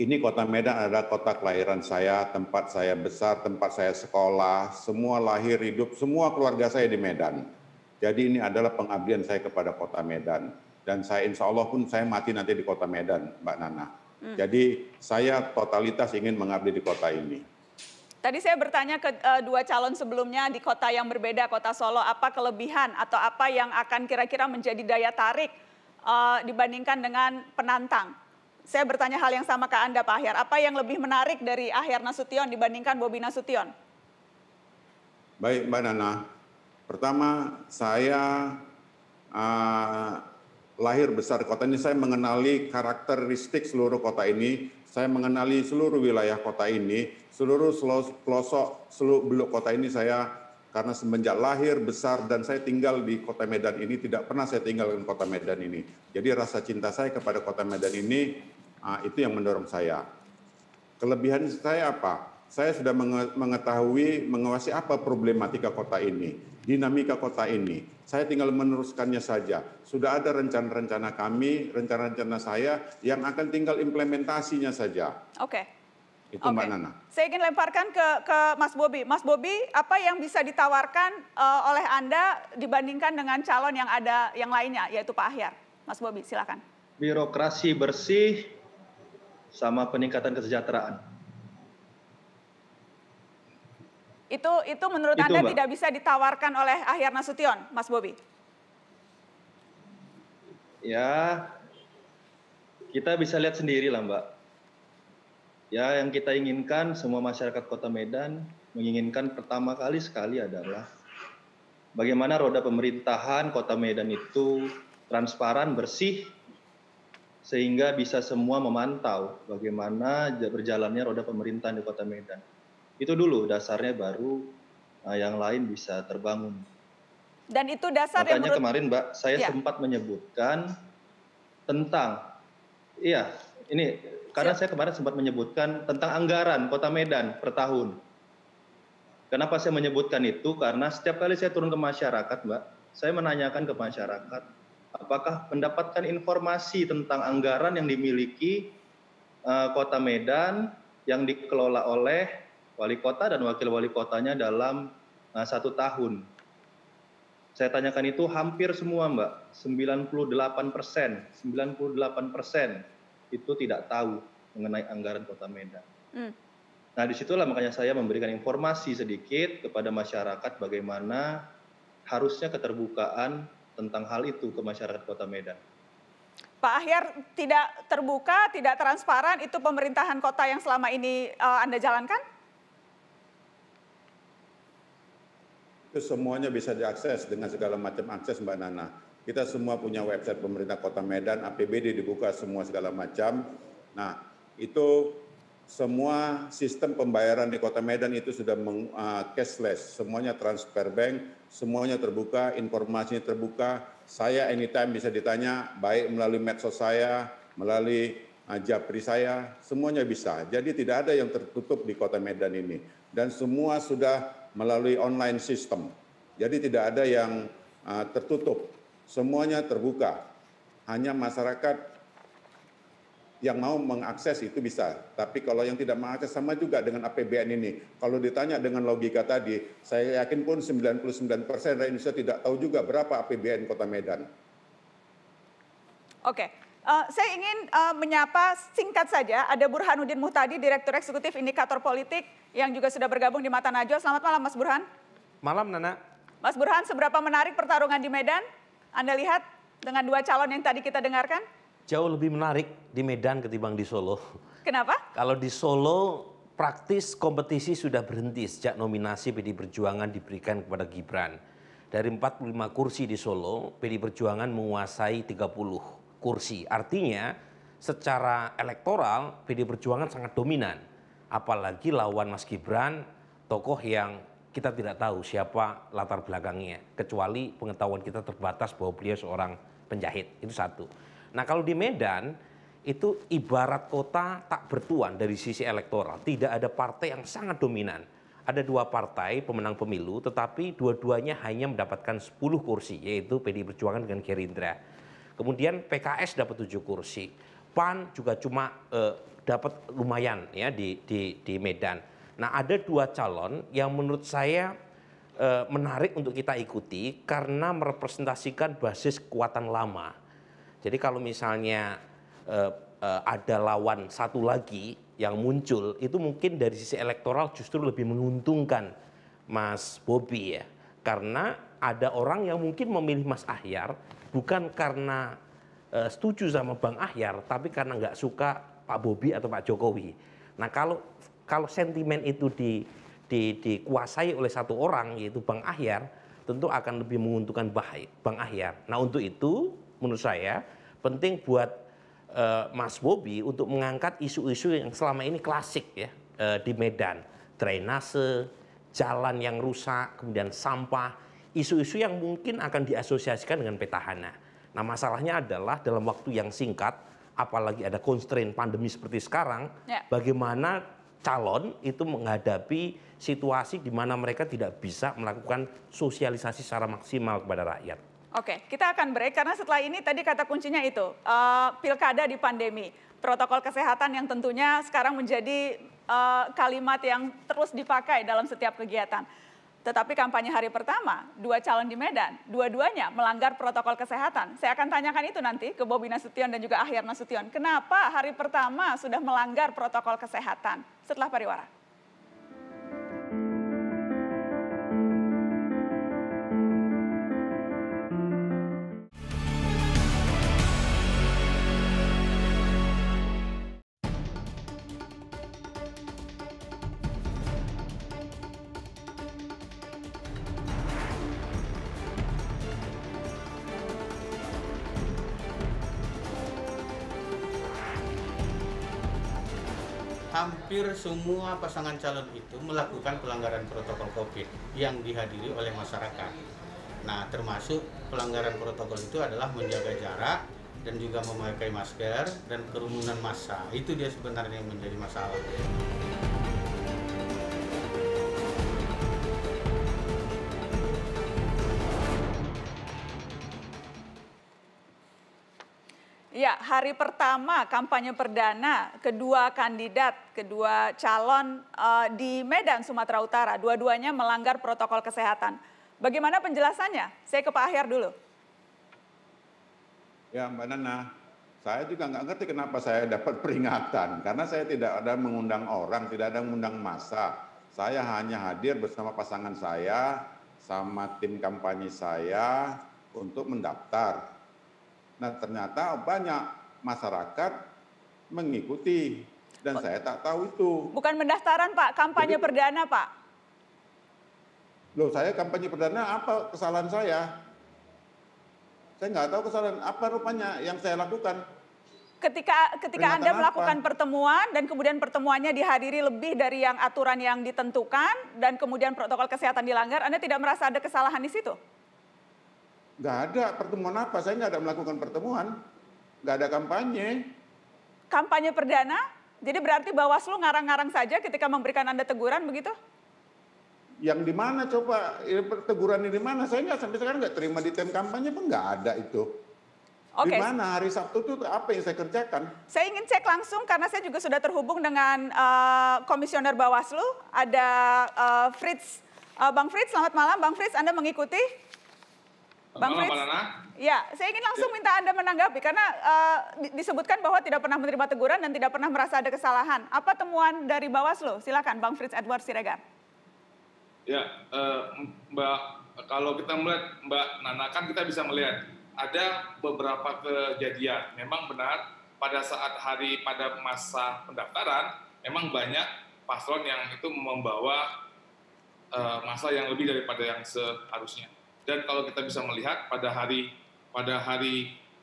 ini Kota Medan adalah kota kelahiran saya, tempat saya besar, tempat saya sekolah, semua lahir hidup, semua keluarga saya di Medan. Jadi ini adalah pengabdian saya kepada Kota Medan. Dan saya insya Allah pun saya mati nanti di Kota Medan, Mbak Nana. Jadi saya totalitas ingin mengabdi di kota ini. Tadi saya bertanya ke dua calon sebelumnya di kota yang berbeda, Kota Solo, apa kelebihan atau apa yang akan kira-kira menjadi daya tarik dibandingkan dengan penantang. Saya bertanya hal yang sama ke Anda, Pak Ahyar. Apa yang lebih menarik dari Ahyar Nasution dibandingkan Bobi Nasution? Baik, Mbak Nana. Pertama, saya lahir besar kota ini, saya mengenali karakteristik seluruh kota ini, saya mengenali seluruh wilayah kota ini, seluruh pelosok, seluruh beluk kota ini saya, karena semenjak lahir besar dan saya tinggal di Kota Medan ini, tidak pernah saya tinggalkan Kota Medan ini. Jadi rasa cinta saya kepada Kota Medan ini, itu yang mendorong saya. Kelebihan saya apa? Saya sudah mengetahui, menguasai apa problematika kota ini, dinamika kota ini. Saya tinggal meneruskannya saja. Sudah ada rencana-rencana kami, rencana-rencana saya yang akan tinggal implementasinya saja. Oke. Itu Mbak Nana. Saya ingin lemparkan ke Mas Bobi. Mas Bobi, apa yang bisa ditawarkan oleh Anda dibandingkan dengan calon yang ada yang lainnya, yaitu Pak Ahyar? Mas Bobi, silakan. Birokrasi bersih sama peningkatan kesejahteraan. Itu menurut Anda Mbak, tidak bisa ditawarkan oleh Ahyar Nasution, Mas Bobi? Ya, kita bisa lihat sendiri lah Mbak. Ya, yang kita inginkan, semua masyarakat Kota Medan menginginkan pertama kali sekali adalah bagaimana roda pemerintahan Kota Medan itu transparan, bersih, sehingga bisa semua memantau bagaimana berjalannya roda pemerintahan di Kota Medan. Itu dulu dasarnya, baru yang lain bisa terbangun. Dan itu dasar makanya yang menurut... kemarin Mbak, saya sempat menyebutkan tentang, karena saya kemarin sempat menyebutkan tentang anggaran Kota Medan per tahun. Kenapa saya menyebutkan itu? Karena setiap kali saya turun ke masyarakat Mbak, saya menanyakan ke masyarakat, apakah mendapatkan informasi tentang anggaran yang dimiliki Kota Medan yang dikelola oleh wali kota dan wakil wali kotanya dalam 1 tahun. Saya tanyakan itu hampir semua Mbak, 98% itu tidak tahu mengenai anggaran Kota Medan. Nah disitulah makanya saya memberikan informasi sedikit kepada masyarakat bagaimana harusnya keterbukaan tentang hal itu ke masyarakat Kota Medan. Pak Ahyar, tidak terbuka, tidak transparan, itu pemerintahan kota yang selama ini Anda jalankan? Itu semuanya bisa diakses dengan segala macam akses Mbak Nana. Kita semua punya website pemerintah Kota Medan, APBD dibuka semua segala macam. Nah, itu semua sistem pembayaran di Kota Medan itu sudah cashless, semuanya transfer bank, semuanya terbuka, informasinya terbuka. Saya anytime bisa ditanya, baik melalui medsos saya, melalui Japri saya, semuanya bisa. Jadi tidak ada yang tertutup di Kota Medan ini. Dan semua sudah melalui online system. Jadi tidak ada yang tertutup. Semuanya terbuka. Hanya masyarakat yang mau mengakses itu bisa. Tapi kalau yang tidak mengakses, sama juga dengan APBN ini. Kalau ditanya dengan logika tadi, saya yakin pun 99% rakyat Indonesia tidak tahu juga berapa APBN Kota Medan. Oke. Saya ingin menyapa singkat saja, ada Burhanuddin Muhtadi, Direktur Eksekutif Indikator Politik, yang juga sudah bergabung di Mata Najwa. Selamat malam, Mas Burhan. Malam, Nana. Mas Burhan, seberapa menarik pertarungan di Medan? Anda lihat dengan dua calon yang tadi kita dengarkan? Jauh lebih menarik di Medan ketimbang di Solo. Kenapa? Kalau di Solo, praktis kompetisi sudah berhenti sejak nominasi PDI Perjuangan diberikan kepada Gibran. Dari 45 kursi di Solo, PDI Perjuangan menguasai 30 kursi. Artinya secara elektoral PDI Perjuangan sangat dominan. Apalagi lawan Mas Gibran, tokoh yang kita tidak tahu siapa latar belakangnya. Kecuali pengetahuan kita terbatas bahwa beliau seorang penjahit. Itu satu. Nah kalau di Medan itu ibarat kota tak bertuan dari sisi elektoral. Tidak ada partai yang sangat dominan. Ada 2 partai pemenang pemilu tetapi dua-duanya hanya mendapatkan 10 kursi. Yaitu PDI Perjuangan dengan Gerindra. Kemudian PKS dapat 7 kursi. PAN juga cuma dapat lumayan ya di Medan. Nah ada 2 calon yang menurut saya menarik untuk kita ikuti karena merepresentasikan basis kekuatan lama. Jadi kalau misalnya ada lawan satu lagi yang muncul, itu mungkin dari sisi elektoral justru lebih menguntungkan Mas Bobi ya. Karena ada orang yang mungkin memilih Mas Ahyar bukan karena setuju sama Bang Ahyar, tapi karena nggak suka Pak Bobi atau Pak Jokowi. Nah kalau sentimen itu dikuasai oleh satu orang yaitu Bang Ahyar, tentu akan lebih menguntungkan Bang Ahyar. Nah untuk itu menurut saya penting buat Mas Bobi untuk mengangkat isu-isu yang selama ini klasik ya di Medan, drainase, jalan yang rusak, kemudian sampah, isu-isu yang mungkin akan diasosiasikan dengan petahana. Nah masalahnya adalah dalam waktu yang singkat, apalagi ada constraint pandemi seperti sekarang, bagaimana calon itu menghadapi situasi di mana mereka tidak bisa melakukan sosialisasi secara maksimal kepada rakyat. Oke, kita akan break karena setelah ini tadi kata kuncinya itu, pilkada di pandemi, protokol kesehatan yang tentunya sekarang menjadi kalimat yang terus dipakai dalam setiap kegiatan. Tetapi kampanye hari pertama, 2 calon di Medan, dua-duanya melanggar protokol kesehatan. Saya akan tanyakan itu nanti ke Bobi Nasution dan juga Ahyar Nasution. Kenapa hari pertama sudah melanggar protokol kesehatan? Setelah pariwara. Hampir semua pasangan calon itu melakukan pelanggaran protokol COVID yang dihadiri oleh masyarakat. Nah, termasuk pelanggaran protokol itu adalah menjaga jarak dan juga memakai masker dan kerumunan massa. Itu dia sebenarnya yang menjadi masalah. Ya, hari pertama kampanye perdana, kedua kandidat, kedua calon di Medan, Sumatera Utara, dua-duanya melanggar protokol kesehatan. Bagaimana penjelasannya? Saya ke Pak Ahyar dulu. Ya Mbak Nana, saya juga nggak ngerti kenapa saya dapat peringatan. Karena saya tidak ada mengundang orang, tidak ada mengundang massa. Saya hanya hadir bersama pasangan saya, sama tim kampanye saya untuk mendaftar. Nah ternyata banyak masyarakat mengikuti dan saya tak tahu itu. Bukan pendaftaran Pak, kampanye perdana Pak. Loh saya kampanye perdana apa kesalahan saya? Saya nggak tahu kesalahan apa rupanya yang saya lakukan. Ketika Anda melakukan pertemuan dan kemudian pertemuannya dihadiri lebih dari yang aturan yang ditentukan dan kemudian protokol kesehatan dilanggar, Anda tidak merasa ada kesalahan di situ? Nggak ada pertemuan apa, saya nggak ada melakukan pertemuan, nggak ada kampanye. Kampanye perdana, jadi berarti Bawaslu ngarang-ngarang saja ketika memberikan Anda teguran begitu? Yang di mana coba, teguran di mana? Saya nggak sampai sekarang nggak terima di tim kampanye pun nggak ada itu. Di mana hari Sabtu itu apa yang saya kerjakan? Saya ingin cek langsung karena saya juga sudah terhubung dengan Komisioner Bawaslu, ada Fritz. Bang Fritz, selamat malam. Bang Fritz, Anda mengikuti? Bang Fritz, ya, saya ingin langsung minta Anda menanggapi karena disebutkan bahwa tidak pernah menerima teguran dan tidak pernah merasa ada kesalahan. Apa temuan dari Bawaslu? Silakan, Bang Fritz Edward Siregar. Ya, Mbak, kalau kita melihat Mbak Nana kan kita bisa melihat ada beberapa kejadian. Memang benar pada saat pada masa pendaftaran, memang banyak paslon yang itu membawa masa yang lebih daripada yang seharusnya. Dan kalau kita bisa melihat pada hari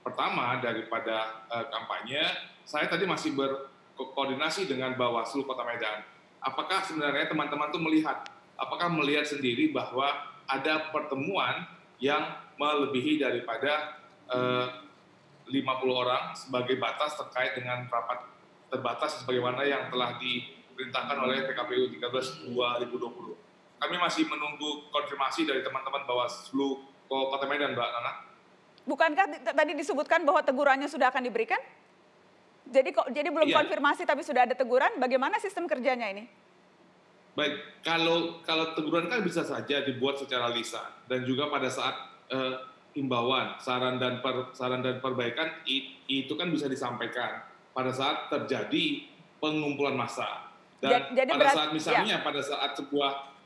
pertama daripada kampanye, saya tadi masih berkoordinasi dengan Bawaslu Kota Medan. Apakah sebenarnya teman-teman tuh melihat sendiri bahwa ada pertemuan yang melebihi daripada 50 orang sebagai batas terkait dengan rapat terbatas sebagaimana yang telah diperintahkan oleh PKPU 13/2020. Kami masih menunggu konfirmasi dari teman-teman Bawaslu Kota Medan, Mbak Nana. Bukankah tadi disebutkan bahwa tegurannya sudah akan diberikan? Jadi belum konfirmasi tapi sudah ada teguran. Bagaimana sistem kerjanya ini? Baik, kalau teguran kan bisa saja dibuat secara lisan dan juga pada saat himbauan, saran dan perbaikan itu kan bisa disampaikan pada saat terjadi pengumpulan massa. Dan pada saat misalnya pada saat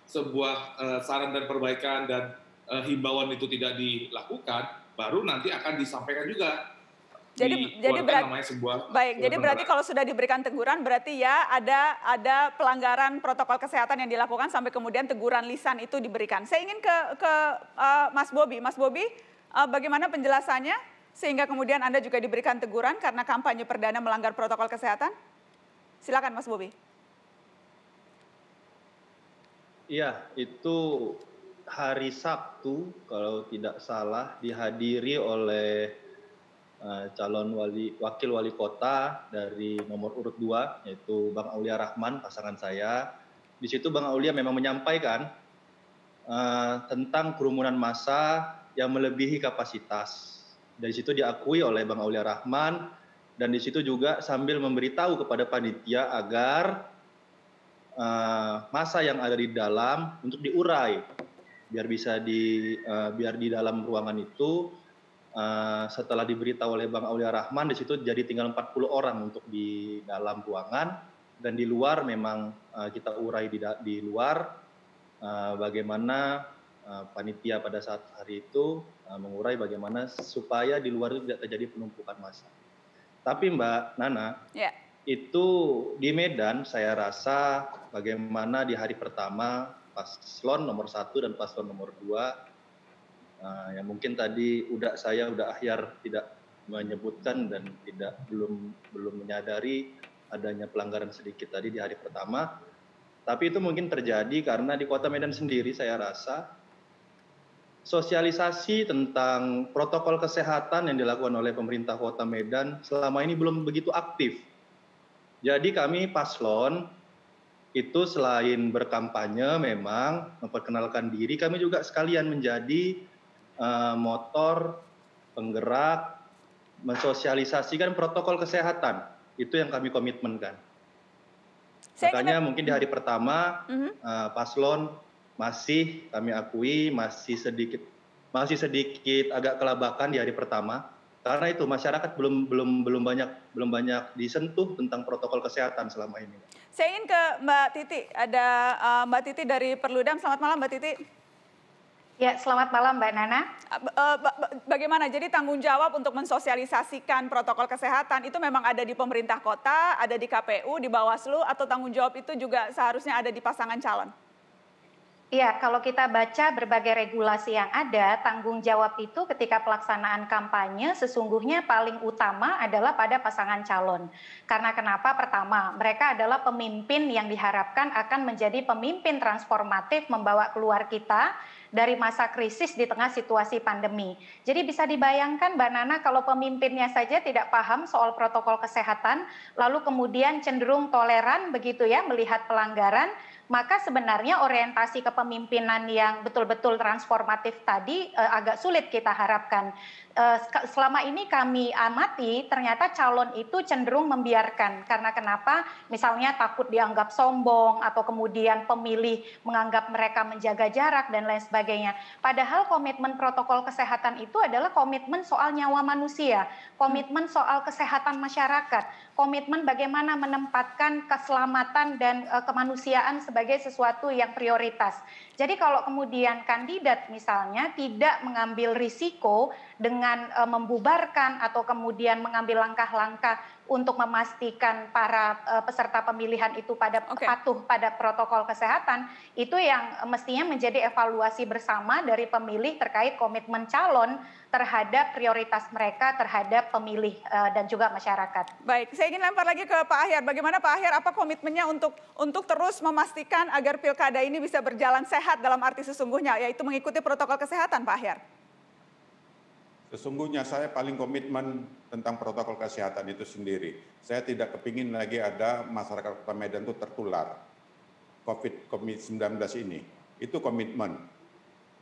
sebuah saran dan perbaikan dan himbauan itu tidak dilakukan, baru nanti akan disampaikan juga. Jadi berarti kalau sudah diberikan teguran berarti ya ada pelanggaran protokol kesehatan yang dilakukan sampai kemudian teguran lisan itu diberikan. Saya ingin ke Mas Bobi. Mas Bobi, bagaimana penjelasannya sehingga kemudian Anda juga diberikan teguran karena kampanye perdana melanggar protokol kesehatan? Silakan Mas Bobi. Iya, itu hari Sabtu kalau tidak salah dihadiri oleh calon wakil wali kota dari nomor urut 2, yaitu Bang Aulia Rahman, pasangan saya. Di situ Bang Aulia memang menyampaikan tentang kerumunan massa yang melebihi kapasitas. Dari situ diakui oleh Bang Aulia Rahman, dan di situ juga sambil memberitahu kepada panitia agar massa yang ada di dalam untuk diurai, biar di dalam ruangan itu setelah diberitahu oleh Bang Aulia Rahman, di situ jadi tinggal 40 orang untuk di dalam ruangan, dan di luar memang kita urai di luar bagaimana panitia pada saat hari itu mengurai bagaimana supaya di luar itu tidak terjadi penumpukan massa. Tapi Mbak Nana, itu di Medan saya rasa bagaimana di hari pertama paslon nomor 1 dan paslon nomor 2 yang mungkin tadi saya udah akhir tidak menyebutkan dan belum menyadari adanya pelanggaran sedikit tadi di hari pertama. Tapi itu mungkin terjadi karena di Kota Medan sendiri saya rasa sosialisasi tentang protokol kesehatan yang dilakukan oleh pemerintah Kota Medan selama ini belum begitu aktif. Jadi kami paslon itu selain berkampanye memang memperkenalkan diri, kami juga sekalian menjadi motor penggerak mensosialisasikan protokol kesehatan. Itu yang kami komitmenkan. Makanya mungkin di hari pertama paslon masih kami akui masih sedikit agak kelabakan di hari pertama, karena itu masyarakat belum banyak disentuh tentang protokol kesehatan selama ini. Saya ingin ke Mbak Titi. Ada Mbak Titi dari Perludem. Selamat malam Mbak Titi. Ya, selamat malam Mbak Nana. Bagaimana jadi tanggung jawab untuk mensosialisasikan protokol kesehatan itu memang ada di pemerintah kota, ada di KPU, di Bawaslu, atau tanggung jawab itu juga seharusnya ada di pasangan calon? Iya, kalau kita baca berbagai regulasi yang ada, tanggung jawab itu ketika pelaksanaan kampanye sesungguhnya paling utama adalah pada pasangan calon. Karena kenapa? Pertama, mereka adalah pemimpin yang diharapkan akan menjadi pemimpin transformatif membawa keluar kita dari masa krisis di tengah situasi pandemi. Jadi bisa dibayangkan Mbak Nana kalau pemimpinnya saja tidak paham soal protokol kesehatan, lalu kemudian cenderung toleran begitu ya melihat pelanggaran, maka sebenarnya orientasi kepemimpinan yang betul-betul transformatif tadi agak sulit kita harapkan. Selama ini kami amati ternyata calon itu cenderung membiarkan. Karena kenapa? Misalnya takut dianggap sombong atau kemudian pemilih menganggap mereka menjaga jarak dan lain sebagainya. Padahal komitmen protokol kesehatan itu adalah komitmen soal nyawa manusia, komitmen soal kesehatan masyarakat, komitmen bagaimana menempatkan keselamatan dan kemanusiaan sebagai sesuatu yang prioritas. Jadi kalau kemudian kandidat misalnya tidak mengambil risiko dengan membubarkan atau kemudian mengambil langkah-langkah untuk memastikan para peserta pemilihan itu patuh pada protokol kesehatan, itu yang mestinya menjadi evaluasi bersama dari pemilih terkait komitmen calon terhadap prioritas mereka terhadap pemilih dan juga masyarakat. Baik, saya ingin lempar lagi ke Pak Ahyar. Bagaimana Pak Ahyar, apa komitmennya untuk terus memastikan agar pilkada ini bisa berjalan sehat dalam arti sesungguhnya, yaitu mengikuti protokol kesehatan, Pak Ahyar? Sesungguhnya saya paling komitmen tentang protokol kesehatan itu sendiri. Saya tidak kepingin lagi ada masyarakat Kota Medan itu tertular COVID-19 ini. Itu komitmen.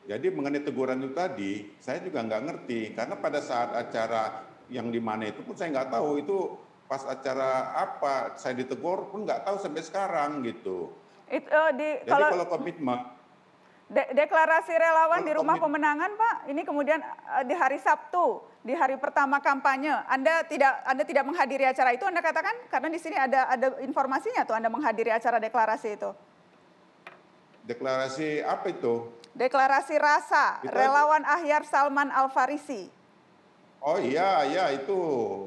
Jadi mengenai teguran itu tadi, saya juga nggak ngerti. Karena pada saat acara yang di mana itu pun saya nggak tahu itu pas acara apa, saya ditegur pun nggak tahu sampai sekarang gitu. Jadi kalau komitmen deklarasi relawan di rumah pemenangan, Pak, ini kemudian di hari Sabtu, di hari pertama kampanye, Anda tidak menghadiri acara itu, Anda katakan karena di sini ada informasinya tuh Anda menghadiri acara deklarasi itu. deklarasi apa itu? Deklarasi rasa, relawan Ahyar Salman Al-Farisi. Oh iya, itu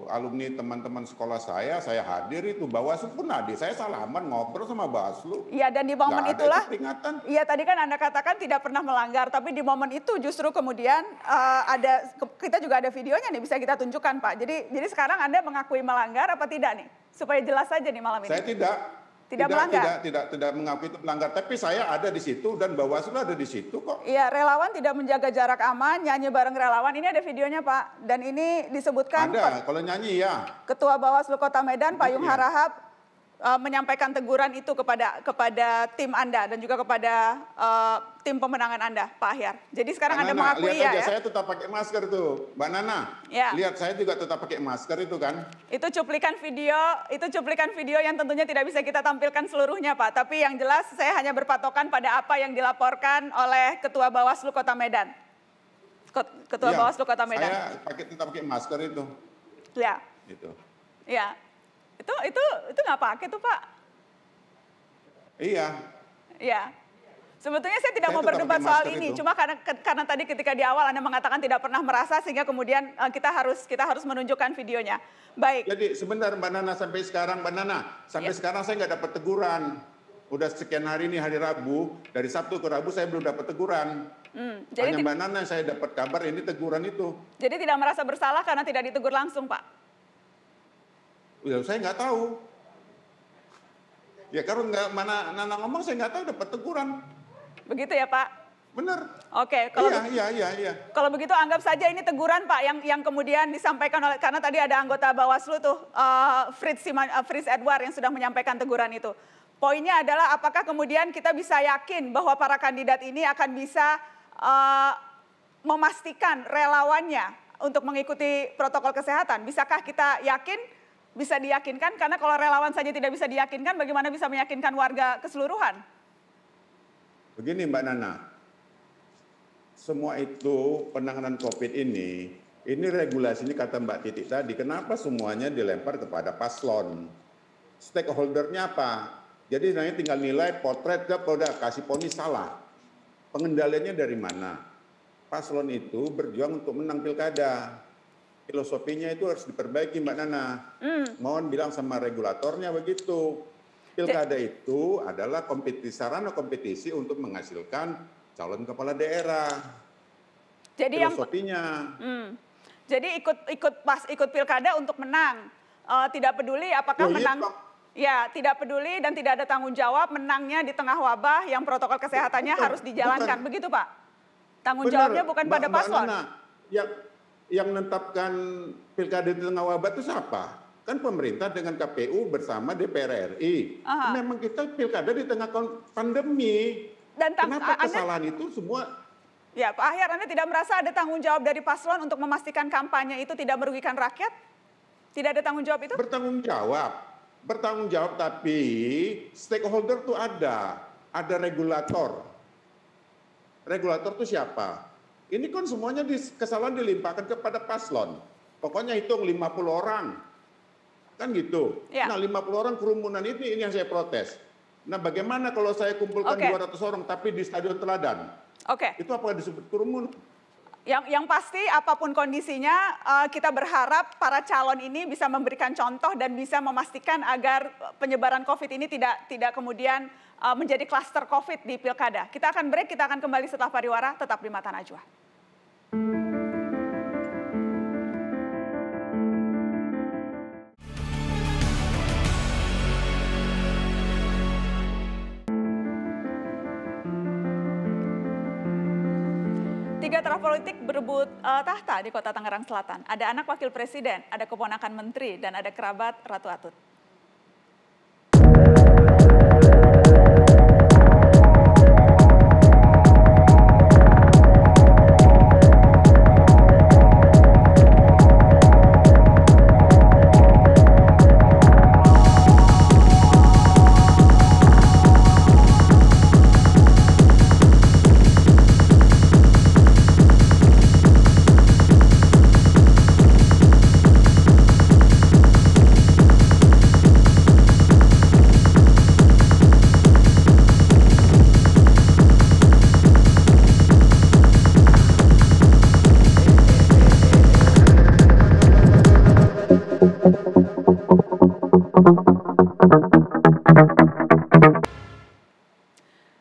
alumni teman-teman sekolah saya hadir itu. Bawaslu pun hadir, saya salaman ngobrol sama Bawaslu. Iya, dan di momen itulah, peringatan. Iya tadi kan Anda katakan tidak pernah melanggar, tapi di momen itu justru kemudian kita juga ada videonya nih, bisa kita tunjukkan Pak. Jadi sekarang Anda mengakui melanggar apa tidak nih? Supaya jelas saja nih malam ini. Saya tidak melanggar? Tidak mengakui itu melanggar, tapi saya ada di situ dan Bawaslu ada di situ kok. Iya, relawan tidak menjaga jarak aman, nyanyi bareng relawan. Ini ada videonya Pak, dan ini disebutkan. Ada, kalau nyanyi ya. Ketua Bawaslu Kota Medan, Payung Harahap, menyampaikan teguran itu kepada tim Anda dan juga kepada tim pemenangan Anda, Pak Ahyar. Jadi sekarang Anda mengakui lihat aja, ya. saya tetap pakai masker tuh, Mbak Nana. Ya. Lihat saya juga tetap pakai masker itu kan. Itu cuplikan video yang tentunya tidak bisa kita tampilkan seluruhnya Pak. Tapi yang jelas saya hanya berpatokan pada apa yang dilaporkan oleh Ketua Bawaslu Kota Medan. Ketua Bawaslu Kota Medan. Saya tetap pakai masker itu. Ya. Itu. Ya. Itu nggak pakai tuh Pak? Iya. Iya. Sebetulnya saya tidak mau berdebat soal ini, cuma karena tadi ketika di awal Anda mengatakan tidak pernah merasa, sehingga kemudian kita harus menunjukkan videonya. Baik. Jadi sebentar Mbak Nana, sampai sekarang sekarang saya nggak dapat teguran. Udah sekian hari ini, hari Rabu, dari Sabtu ke Rabu saya belum dapat teguran. Hanya Mbak Nana saya dapat kabar ini teguran itu. Jadi tidak merasa bersalah karena tidak ditegur langsung Pak? Ya saya nggak tahu. Ya kalau mana Nana ngomong saya nggak tahu dapat teguran. Begitu ya Pak? Benar. Oke. Iya. Kalau begitu anggap saja ini teguran Pak yang kemudian disampaikan oleh, karena tadi ada anggota Bawaslu tuh Fritz Edward yang sudah menyampaikan teguran itu. Poinnya adalah apakah kemudian kita bisa yakin bahwa para kandidat ini akan bisa memastikan relawannya untuk mengikuti protokol kesehatan? Bisakah kita yakin? Bisa diyakinkan, karena kalau relawan saja tidak bisa diyakinkan, bagaimana bisa meyakinkan warga keseluruhan? Begini Mbak Nana, semua itu penanganan COVID ini regulasinya kata Mbak Titik tadi, kenapa semuanya dilempar kepada paslon? Stakeholdernya apa? Jadi nanti tinggal nilai, potret, udah kasih ponis salah. Pengendaliannya dari mana? Paslon itu berjuang untuk menang pilkada. Filosofinya itu harus diperbaiki Mbak Nana. Mohon bilang sama regulatornya begitu. Pilkada itu adalah sarana kompetisi untuk menghasilkan calon kepala daerah. Jadi filosofinya. Jadi ikut pilkada untuk menang. Tidak peduli apakah menang. Ya, tidak peduli dan tidak ada tanggung jawab menangnya di tengah wabah yang protokol kesehatannya harus dijalankan. Begitu Pak? Tanggung jawabnya bukan pada paslon. Yang menetapkan pilkada di tengah wabah itu siapa? Kan pemerintah dengan KPU bersama DPR RI. Memang kita pilkada di tengah pandemi. Dan kenapa kesalahan itu semua? Ya Pak Ahyar, Anda tidak merasa ada tanggung jawab dari paslon untuk memastikan kampanye itu tidak merugikan rakyat? Tidak ada tanggung jawab itu? Bertanggung jawab, tapi stakeholder itu ada regulator. Regulator itu siapa? Ini kan semuanya kesalahan dilimpahkan kepada paslon. Pokoknya hitung 50 orang. Kan gitu. Ya. Nah 50 orang kerumunan ini yang saya protes. Nah bagaimana kalau saya kumpulkan 200 orang tapi di Stadion Teladan? Itu apa disebut kerumunan? Yang pasti apapun kondisinya kita berharap para calon ini bisa memberikan contoh dan bisa memastikan agar penyebaran COVID ini tidak kemudian menjadi klaster COVID di pilkada. Kita akan break, kita akan kembali setelah pariwara, tetap di Mata Najwa. Tiga terah politik berebut tahta di Kota Tangerang Selatan. Ada anak wakil presiden, ada keponakan menteri, dan ada kerabat Ratu Atut.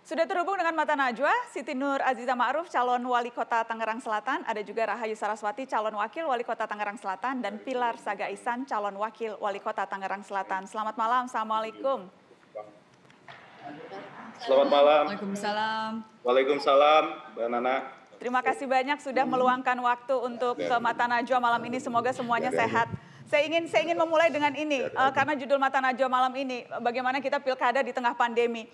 Sudah terhubung dengan Mata Najwa, Siti Nur Aziza Ma'ruf, calon wali kota Tangerang Selatan, ada juga Rahayu Saraswati, calon wakil wali kota Tangerang Selatan, dan Pilar Saga Ihsan, calon wakil wali kota Tangerang Selatan. Selamat malam, Assalamualaikum. Selamat malam. Waalaikumsalam. Waalaikumsalam, Mbak Nana. Terima kasih banyak sudah meluangkan waktu untuk ke Mata Najwa malam ini. Semoga semuanya sehat. Saya ingin memulai dengan ini, karena judul Mata Najwa malam ini, bagaimana kita pilkada di tengah pandemi.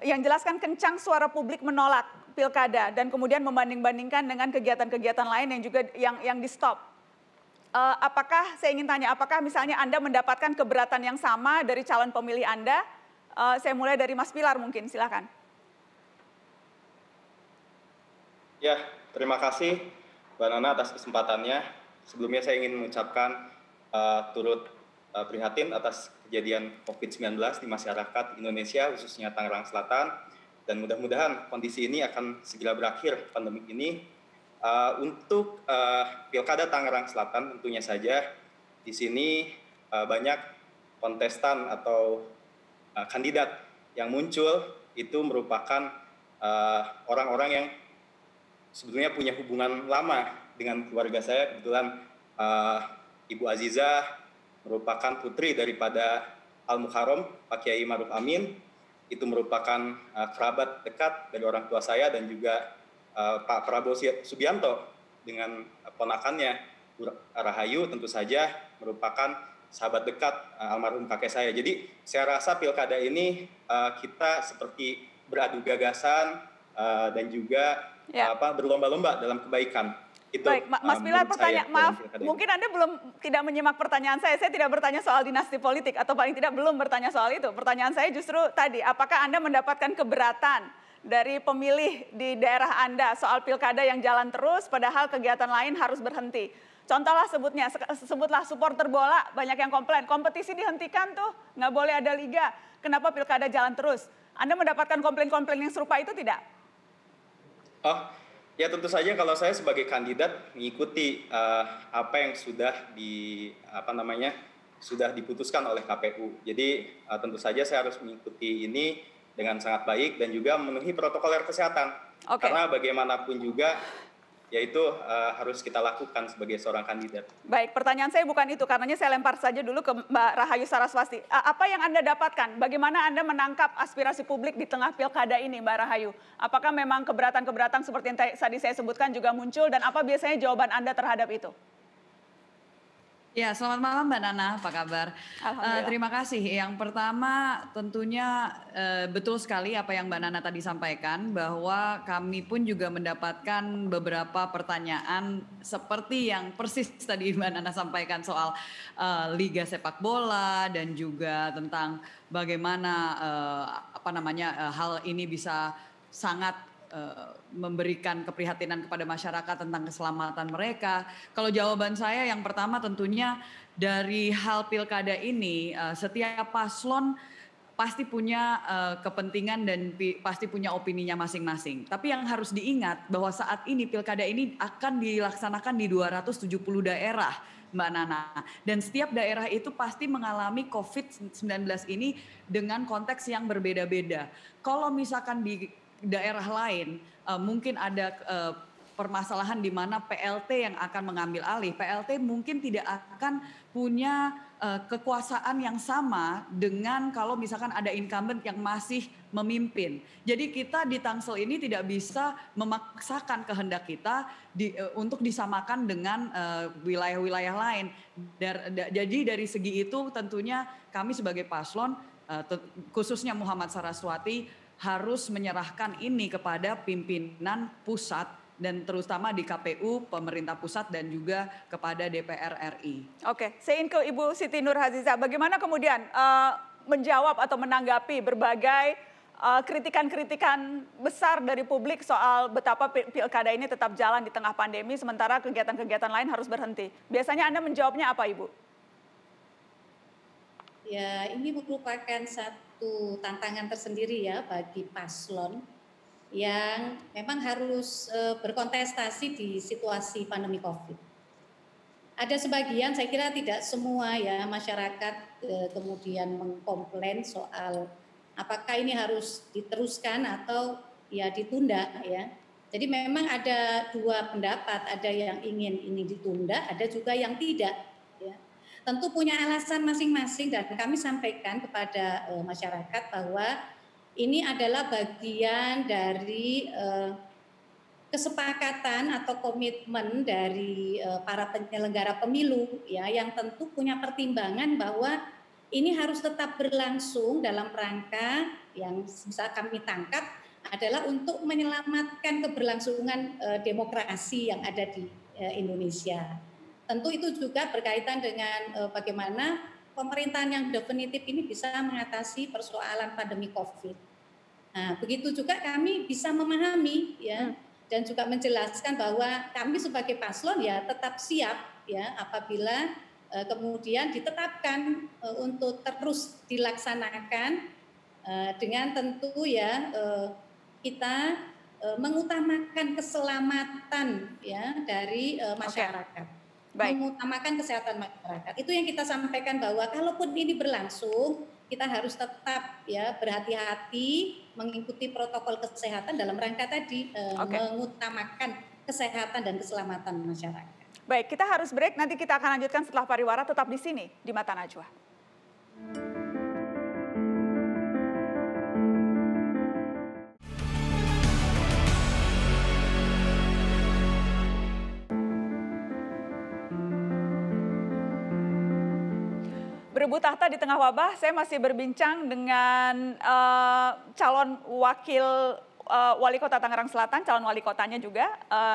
Yang jelaskan kencang suara publik menolak pilkada dan kemudian membanding-bandingkan dengan kegiatan-kegiatan lain yang juga yang di stop. Apakah saya ingin tanya, apakah misalnya Anda mendapatkan keberatan yang sama dari calon pemilih Anda? Saya mulai dari Mas Pilar mungkin, silakan. Ya, terima kasih Mbak Nana atas kesempatannya. Sebelumnya saya ingin mengucapkan turut prihatin atas kejadian COVID-19 di masyarakat Indonesia, khususnya Tangerang Selatan, dan mudah-mudahan kondisi ini akan segera berakhir, pandemi ini. Untuk Pilkada Tangerang Selatan tentunya saja, di sini banyak kontestan atau kandidat yang muncul, itu merupakan orang-orang yang sebetulnya punya hubungan lama dengan keluarga saya. Kebetulan Ibu Aziza merupakan putri daripada Al-Muharram, Pak Kiai Ma'ruf Amin. Itu merupakan kerabat dekat dari orang tua saya, dan juga Pak Prabowo Subianto dengan ponakannya Rahayu tentu saja merupakan sahabat dekat almarhum kakek saya. Jadi saya rasa pilkada ini kita seperti beradu gagasan dan juga berlomba-lomba dalam kebaikan. Itu, baik, Mas Pilar, pertanyaan, maaf, mungkin Anda tidak menyimak pertanyaan saya tidak bertanya soal dinasti politik, atau paling tidak belum bertanya soal itu. Pertanyaan saya justru tadi, apakah Anda mendapatkan keberatan dari pemilih di daerah Anda soal pilkada yang jalan terus, padahal kegiatan lain harus berhenti? Contohlah sebutlah supporter bola, banyak yang komplain, kompetisi dihentikan tuh, nggak boleh ada liga, kenapa pilkada jalan terus? Anda mendapatkan komplain-komplain yang serupa itu tidak? Ya tentu saja kalau saya sebagai kandidat mengikuti apa yang sudah sudah diputuskan oleh KPU. Jadi tentu saja saya harus mengikuti ini dengan sangat baik dan juga memenuhi protokol kesehatan. Karena bagaimanapun juga yaitu harus kita lakukan sebagai seorang kandidat. Baik, pertanyaan saya bukan itu, karenanya saya lempar saja dulu ke Mbak Rahayu Saraswati. Apa yang Anda dapatkan? Bagaimana Anda menangkap aspirasi publik di tengah pilkada ini, Mbak Rahayu? Apakah memang keberatan-keberatan seperti yang tadi saya sebutkan juga muncul, dan apa biasanya jawaban Anda terhadap itu? Ya, selamat malam Mbak Nana, apa kabar? Terima kasih. Yang pertama tentunya betul sekali apa yang Mbak Nana tadi sampaikan, bahwa kami pun juga mendapatkan beberapa pertanyaan seperti yang persis tadi Mbak Nana sampaikan soal Liga Sepak Bola, dan juga tentang bagaimana hal ini bisa sangat memberikan keprihatinan kepada masyarakat tentang keselamatan mereka. Kalau jawaban saya yang pertama tentunya dari hal pilkada ini, setiap paslon pasti punya kepentingan dan pasti punya opininya masing-masing. Tapi yang harus diingat bahwa saat ini pilkada ini akan dilaksanakan di 270 daerah, Mbak Nana. Dan setiap daerah itu pasti mengalami COVID-19 ini dengan konteks yang berbeda-beda. Kalau misalkan di daerah lain mungkin ada permasalahan di mana PLT yang akan mengambil alih. PLT mungkin tidak akan punya kekuasaan yang sama dengan kalau misalkan ada incumbent yang masih memimpin. Jadi kita di Tangsel ini tidak bisa memaksakan kehendak kita untuk disamakan dengan wilayah-wilayah lain. Jadi dari segi itu tentunya kami sebagai paslon, khususnya Muhammad Saraswati, harus menyerahkan ini kepada pimpinan pusat dan terutama di KPU, pemerintah pusat, dan juga kepada DPR RI. Oke, saya ingin ke Ibu Siti Nur Aziza. Bagaimana kemudian menjawab atau menanggapi berbagai kritikan-kritikan besar dari publik soal betapa pilkada ini tetap jalan di tengah pandemi sementara kegiatan-kegiatan lain harus berhenti? Biasanya Anda menjawabnya apa, Ibu? Ya, ini merupakan satu tantangan tersendiri ya bagi paslon yang memang harus berkontestasi di situasi pandemi COVID. Ada sebagian, saya kira tidak semua ya masyarakat kemudian mengkomplain soal apakah ini harus diteruskan atau ya ditunda ya. Jadi memang ada dua pendapat, ada yang ingin ini ditunda, ada juga yang tidak ya. Tentu punya alasan masing-masing dan kami sampaikan kepada masyarakat bahwa ini adalah bagian dari kesepakatan atau komitmen dari para penyelenggara pemilu ya, yang tentu punya pertimbangan bahwa ini harus tetap berlangsung dalam rangka yang bisa kami tangkap adalah untuk menyelamatkan keberlangsungan demokrasi yang ada di Indonesia. Tentu itu juga berkaitan dengan bagaimana pemerintahan yang definitif ini bisa mengatasi persoalan pandemi COVID. Nah, begitu juga kami bisa memahami ya. Dan juga menjelaskan bahwa kami sebagai paslon ya tetap siap ya apabila kemudian ditetapkan untuk terus dilaksanakan dengan tentu ya kita mengutamakan keselamatan ya dari masyarakat. Baik. Mengutamakan kesehatan masyarakat. Itu yang kita sampaikan bahwa kalaupun ini berlangsung kita harus tetap ya berhati-hati mengikuti protokol kesehatan dalam rangka tadi mengutamakan kesehatan dan keselamatan masyarakat. Baik, kita harus break. Nanti kita akan lanjutkan setelah pariwara. Tetap di sini di Mata Najwa. Berebut tahta di tengah wabah, saya masih berbincang dengan calon wakil wali kota Tangerang Selatan, calon wali kotanya juga.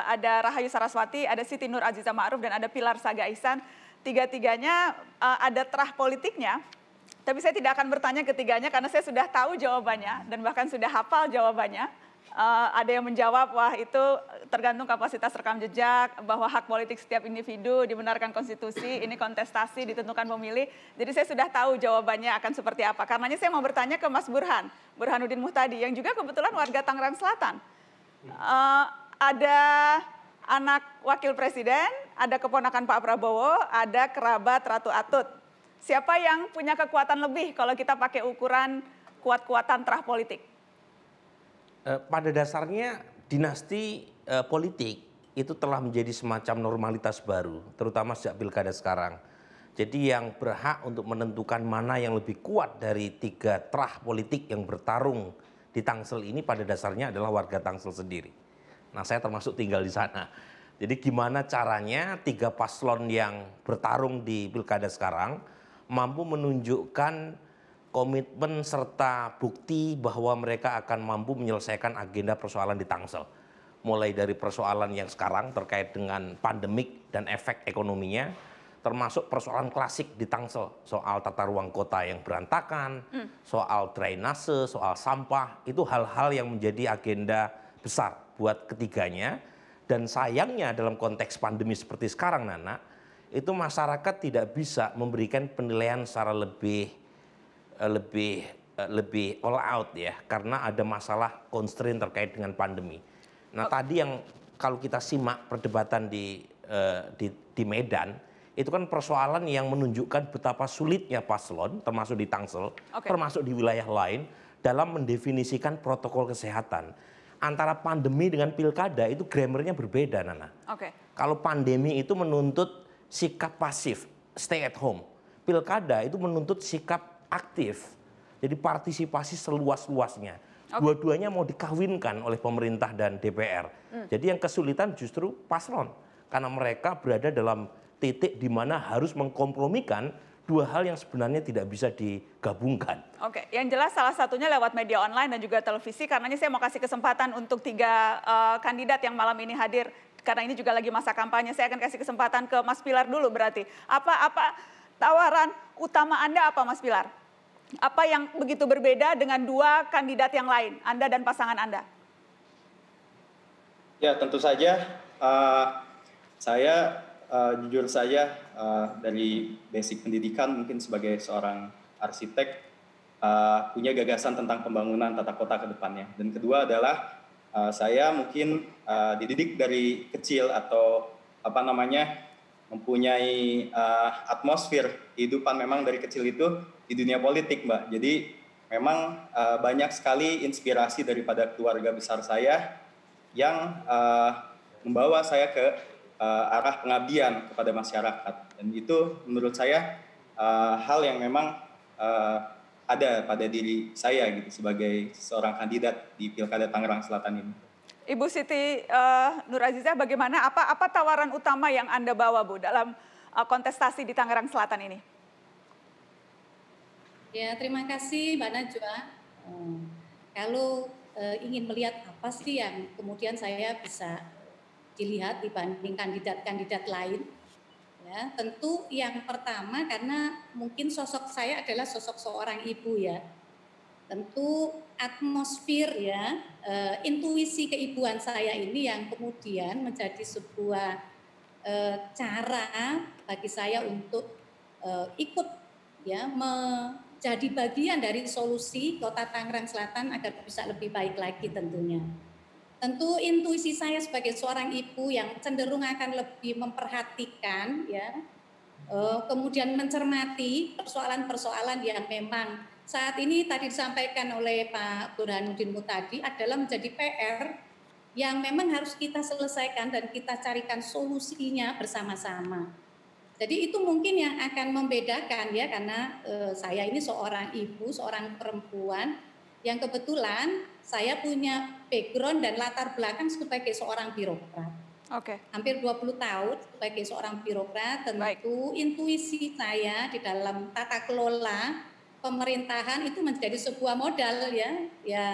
Ada Rahayu Saraswati, ada Siti Nur Aziza Ma'ruf, dan ada Pilar Saga Ihsan. Tiga-tiganya ada terah politiknya, tapi saya tidak akan bertanya ketiganya karena saya sudah tahu jawabannya dan bahkan sudah hafal jawabannya. Ada yang menjawab, wah itu tergantung kapasitas rekam jejak, bahwa hak politik setiap individu dibenarkan konstitusi, ini kontestasi ditentukan pemilih. Jadi saya sudah tahu jawabannya akan seperti apa. Karenanya saya mau bertanya ke Mas Burhanuddin Muhtadi, yang juga kebetulan warga Tangerang Selatan. Ada anak wakil presiden, ada keponakan Pak Prabowo, ada kerabat Ratu Atut. Siapa yang punya kekuatan lebih kalau kita pakai ukuran kuat-kuatan terah politik? Pada dasarnya dinasti politik itu telah menjadi semacam normalitas baru, terutama sejak pilkada sekarang. Jadi yang berhak untuk menentukan mana yang lebih kuat dari tiga terah politik yang bertarung di Tangsel ini pada dasarnya adalah warga Tangsel sendiri. Nah, saya termasuk tinggal di sana. Jadi gimana caranya tiga paslon yang bertarung di pilkada sekarang mampu menunjukkan komitmen serta bukti bahwa mereka akan mampu menyelesaikan agenda persoalan di Tangsel. Mulai dari persoalan yang sekarang terkait dengan pandemik dan efek ekonominya, termasuk persoalan klasik di Tangsel, soal tata ruang kota yang berantakan, soal drainase, soal sampah, itu hal-hal yang menjadi agenda besar buat ketiganya. Dan sayangnya dalam konteks pandemi seperti sekarang, Nana, itu masyarakat tidak bisa memberikan penilaian secara lebih all out ya, karena ada masalah constraint terkait dengan pandemi. Nah, tadi yang kalau kita simak perdebatan di Medan, itu kan persoalan yang menunjukkan betapa sulitnya paslon, termasuk di Tangsel, termasuk di wilayah lain, dalam mendefinisikan protokol kesehatan. Antara pandemi dengan pilkada itu grammarnya berbeda, Nana. Kalau pandemi itu menuntut sikap pasif, stay at home. Pilkada itu menuntut sikap aktif, jadi partisipasi seluas-luasnya. Dua-duanya mau dikawinkan oleh pemerintah dan DPR. Jadi yang kesulitan justru paslon, karena mereka berada dalam titik di mana harus mengkompromikan dua hal yang sebenarnya tidak bisa digabungkan. Oke, yang jelas salah satunya lewat media online dan juga televisi. Karenanya saya mau kasih kesempatan untuk tiga kandidat yang malam ini hadir, karena ini juga lagi masa kampanye. Saya akan kasih kesempatan ke Mas Pilar dulu berarti. Apa tawaran utama Anda apa, Mas Pilar? Apa yang begitu berbeda dengan dua kandidat yang lain, Anda dan pasangan Anda? Ya, tentu saja saya jujur saja dari basic pendidikan mungkin sebagai seorang arsitek punya gagasan tentang pembangunan tata kota ke depannya. Dan kedua adalah saya mungkin dididik dari kecil atau mempunyai atmosfer kehidupan memang dari kecil itu di dunia politik, Mbak. Jadi memang banyak sekali inspirasi daripada keluarga besar saya yang membawa saya ke arah pengabdian kepada masyarakat. Dan itu menurut saya hal yang memang ada pada diri saya gitu sebagai seorang kandidat di Pilkada Tangerang Selatan ini. Ibu Siti Nur Azizah, bagaimana apa tawaran utama yang Anda bawa, Bu, dalam kontestasi di Tangerang Selatan ini? Ya, terima kasih Mbak Najwa. Kalau ingin melihat apa sih yang kemudian saya bisa dilihat dibanding kandidat-kandidat lain, ya tentu yang pertama karena mungkin sosok saya adalah sosok seorang ibu ya. Tentu atmosfer ya, intuisi keibuan saya ini yang kemudian menjadi sebuah cara bagi saya untuk ikut ya menjadi bagian dari solusi Kota Tangerang Selatan agar bisa lebih baik lagi tentunya. Tentu intuisi saya sebagai seorang ibu yang cenderung akan lebih memperhatikan ya, kemudian mencermati persoalan-persoalan yang memang saat ini tadi disampaikan oleh Pak Burhanuddin Mutadi adalah menjadi PR yang memang harus kita selesaikan dan kita carikan solusinya bersama-sama. Jadi itu mungkin yang akan membedakan ya, karena saya ini seorang ibu, seorang perempuan yang kebetulan saya punya background dan latar belakang sebagai seorang birokrat. Oke. Hampir 20 tahun sebagai seorang birokrat, tentu intuisi saya di dalam tata kelola pemerintahan itu menjadi sebuah modal ya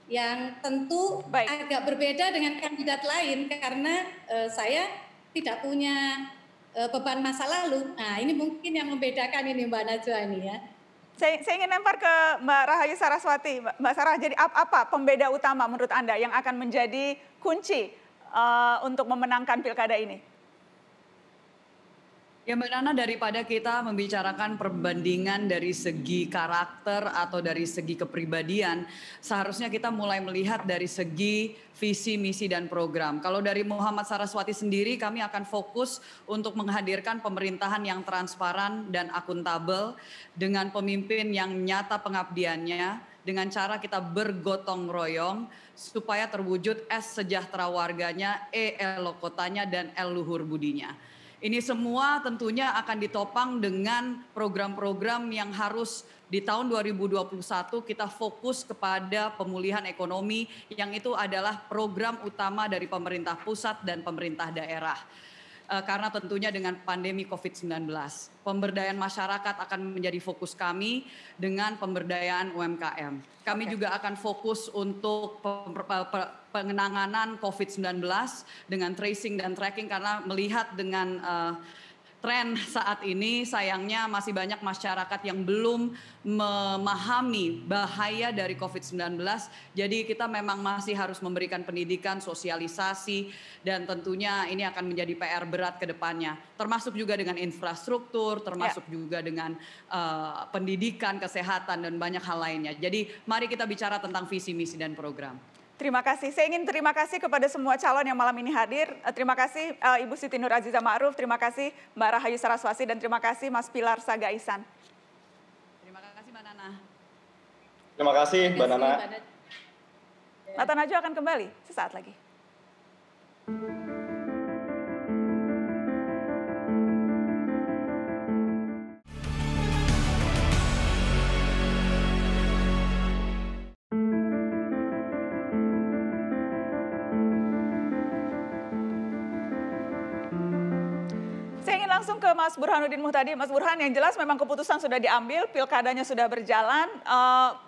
yang tentu agak berbeda dengan kandidat lain karena saya tidak punya beban masa lalu. Nah, ini mungkin yang membedakan ini Mbak Najwa ini ya. Saya ingin lempar ke Mbak Rahayu Saraswati. Mbak Sarah, jadi apa pembeda utama menurut Anda yang akan menjadi kunci untuk memenangkan pilkada ini? Ya Mbak Nana, daripada kita membicarakan perbandingan dari segi karakter atau dari segi kepribadian, seharusnya kita mulai melihat dari segi visi, misi, dan program. Kalau dari Muhammad Saraswati sendiri, kami akan fokus untuk menghadirkan pemerintahan yang transparan dan akuntabel dengan pemimpin yang nyata pengabdiannya, dengan cara kita bergotong royong supaya terwujud S sejahtera warganya, E elo kotanya, dan L luhur budinya. Ini semua tentunya akan ditopang dengan program-program yang harus di tahun 2021 kita fokus kepada pemulihan ekonomi yang itu adalah program utama dari pemerintah pusat dan pemerintah daerah. Karena tentunya dengan pandemi COVID-19. Pemberdayaan masyarakat akan menjadi fokus kami dengan pemberdayaan UMKM. Kami juga akan fokus untuk penanganan COVID-19 dengan tracing dan tracking karena melihat dengan tren saat ini sayangnya masih banyak masyarakat yang belum memahami bahaya dari COVID-19. Jadi kita memang masih harus memberikan pendidikan, sosialisasi, dan tentunya ini akan menjadi PR berat ke depannya. Termasuk juga dengan infrastruktur, termasuk juga dengan pendidikan, kesehatan, dan banyak hal lainnya. Jadi mari kita bicara tentang visi, misi, dan program. Terima kasih. Saya ingin terima kasih kepada semua calon yang malam ini hadir. Terima kasih Ibu Siti Nur Azizah Ma'ruf, terima kasih Mbak Rahayu Saraswati, dan terima kasih Mas Pilar Sagaisan. Terima kasih Mbak Nana. Terima kasih Mbak Nana. Mata Najwa akan kembali sesaat lagi. Langsung ke Mas Burhanuddin Mutadi. Mas Burhan, yang jelas memang keputusan sudah diambil, pilkadanya sudah berjalan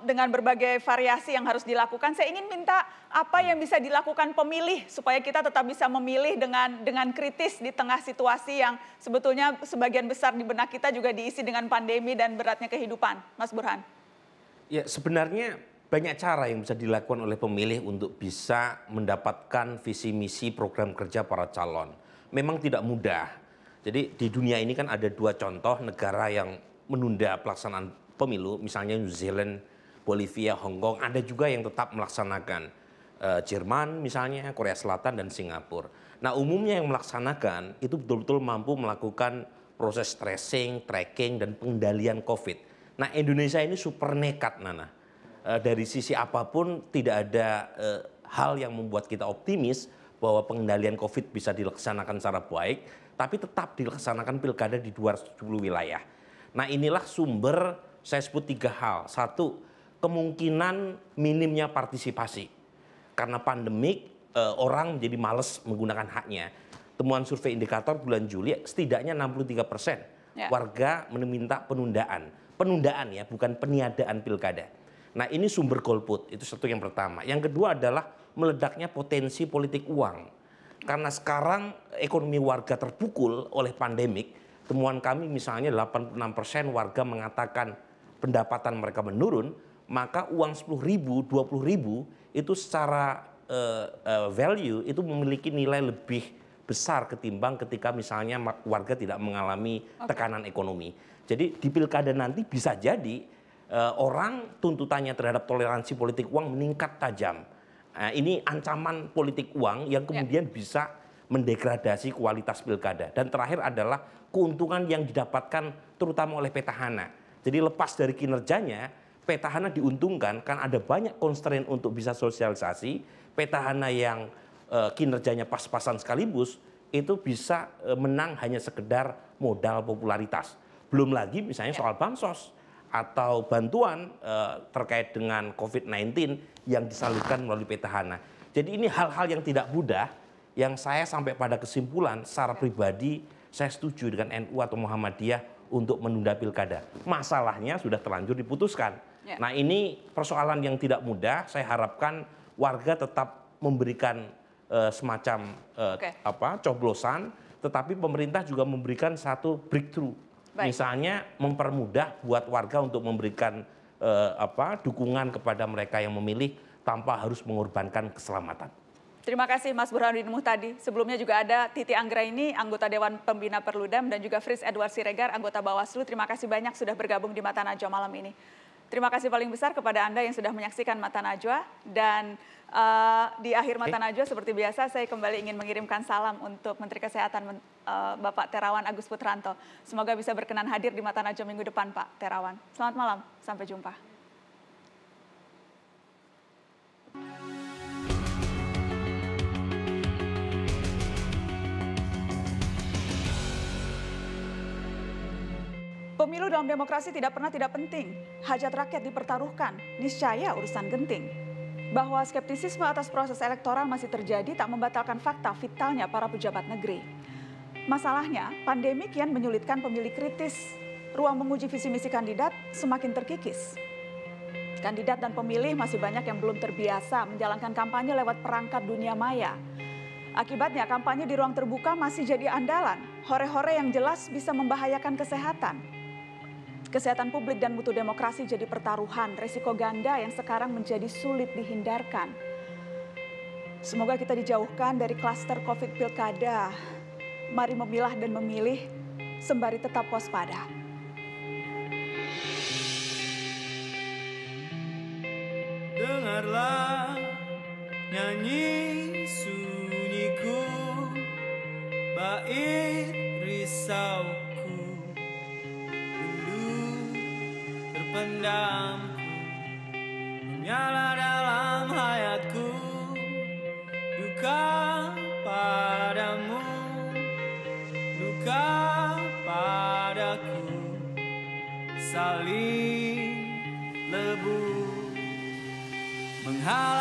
dengan berbagai variasi yang harus dilakukan. Saya ingin minta apa yang bisa dilakukan pemilih supaya kita tetap bisa memilih dengan kritis di tengah situasi yang sebetulnya sebagian besar di benak kita juga diisi dengan pandemi dan beratnya kehidupan. Mas Burhan. Ya, sebenarnya banyak cara yang bisa dilakukan oleh pemilih untuk bisa mendapatkan visi misi program kerja para calon. Memang tidak mudah. Jadi di dunia ini kan ada dua contoh negara yang menunda pelaksanaan pemilu, misalnya New Zealand, Bolivia, Hong Kong. Ada juga yang tetap melaksanakan, Jerman misalnya, Korea Selatan, dan Singapura. Nah, umumnya yang melaksanakan itu betul-betul mampu melakukan proses tracing, tracking, dan pengendalian COVID. Nah, Indonesia ini super nekat, Nana. dari sisi apapun tidak ada hal yang membuat kita optimis bahwa pengendalian COVID bisa dilaksanakan secara baik, tapi tetap dilaksanakan pilkada di 270 wilayah. Nah inilah sumber saya sebut 3 hal. 1, kemungkinan minimnya partisipasi. Karena pandemik orang menjadi males menggunakan haknya. Temuan survei indikator bulan Juli setidaknya 63% warga meminta penundaan. Penundaan ya, bukan peniadaan pilkada. Nah ini sumber golput, itu satu yang pertama. Yang kedua adalah meledaknya potensi politik uang. Karena sekarang ekonomi warga terpukul oleh pandemik, temuan kami misalnya 86% warga mengatakan pendapatan mereka menurun, maka uang 10.000, 20.000 itu secara value itu memiliki nilai lebih besar ketimbang ketika misalnya warga tidak mengalami tekanan ekonomi. Jadi di pilkada nanti bisa jadi orang tuntutannya terhadap toleransi politik uang meningkat tajam. Ini ancaman politik uang yang kemudian bisa mendegradasi kualitas pilkada. Dan terakhir adalah keuntungan yang didapatkan terutama oleh petahana. Jadi lepas dari kinerjanya, petahana diuntungkan kan ada banyak constraint untuk bisa sosialisasi. Petahana yang kinerjanya pas-pasan sekaligus itu bisa menang hanya sekedar modal popularitas. Belum lagi misalnya soal bansos atau bantuan terkait dengan COVID-19 yang disalurkan melalui petahana. Jadi ini hal-hal yang tidak mudah yang saya sampai pada kesimpulan secara pribadi saya setuju dengan NU atau Muhammadiyah untuk menunda pilkada. Masalahnya sudah terlanjur diputuskan. Nah ini persoalan yang tidak mudah, saya harapkan warga tetap memberikan semacam coblosan, tetapi pemerintah juga memberikan satu breakthrough. Misalnya mempermudah buat warga untuk memberikan dukungan kepada mereka yang memilih tanpa harus mengorbankan keselamatan. Terima kasih Mas Burhanuddin Muhtadi. Sebelumnya juga ada Titi Anggraini, anggota Dewan Pembina Perludem, dan juga Fritz Edward Siregar, anggota Bawaslu. Terima kasih banyak sudah bergabung di Mata Najwa malam ini. Terima kasih paling besar kepada Anda yang sudah menyaksikan Mata Najwa. Dan di akhir Mata Najwa seperti biasa saya kembali ingin mengirimkan salam untuk Menteri Kesehatan Bapak Terawan Agus Putranto. Semoga bisa berkenan hadir di Mata Najwa minggu depan Pak Terawan. Selamat malam, sampai jumpa. Pemilu dalam demokrasi tidak pernah tidak penting. Hajat rakyat dipertaruhkan, niscaya urusan genting. Bahwa skeptisisme atas proses elektoral masih terjadi tak membatalkan fakta vitalnya para pejabat negeri. Masalahnya, pandemi kian menyulitkan pemilih kritis. Ruang menguji visi misi kandidat semakin terkikis. Kandidat dan pemilih masih banyak yang belum terbiasa menjalankan kampanye lewat perangkat dunia maya. Akibatnya kampanye di ruang terbuka masih jadi andalan. Hore-hore yang jelas bisa membahayakan kesehatan. Kesehatan publik dan mutu demokrasi jadi pertaruhan, resiko ganda yang sekarang menjadi sulit dihindarkan. Semoga kita dijauhkan dari klaster COVID pilkada. Mari memilah dan memilih, sembari tetap waspada. Dengarlah nyanyi sunyiku, bait risauku, pendamku menyala dalam hayatku, duka padamu, duka padaku, saling lebu menghalang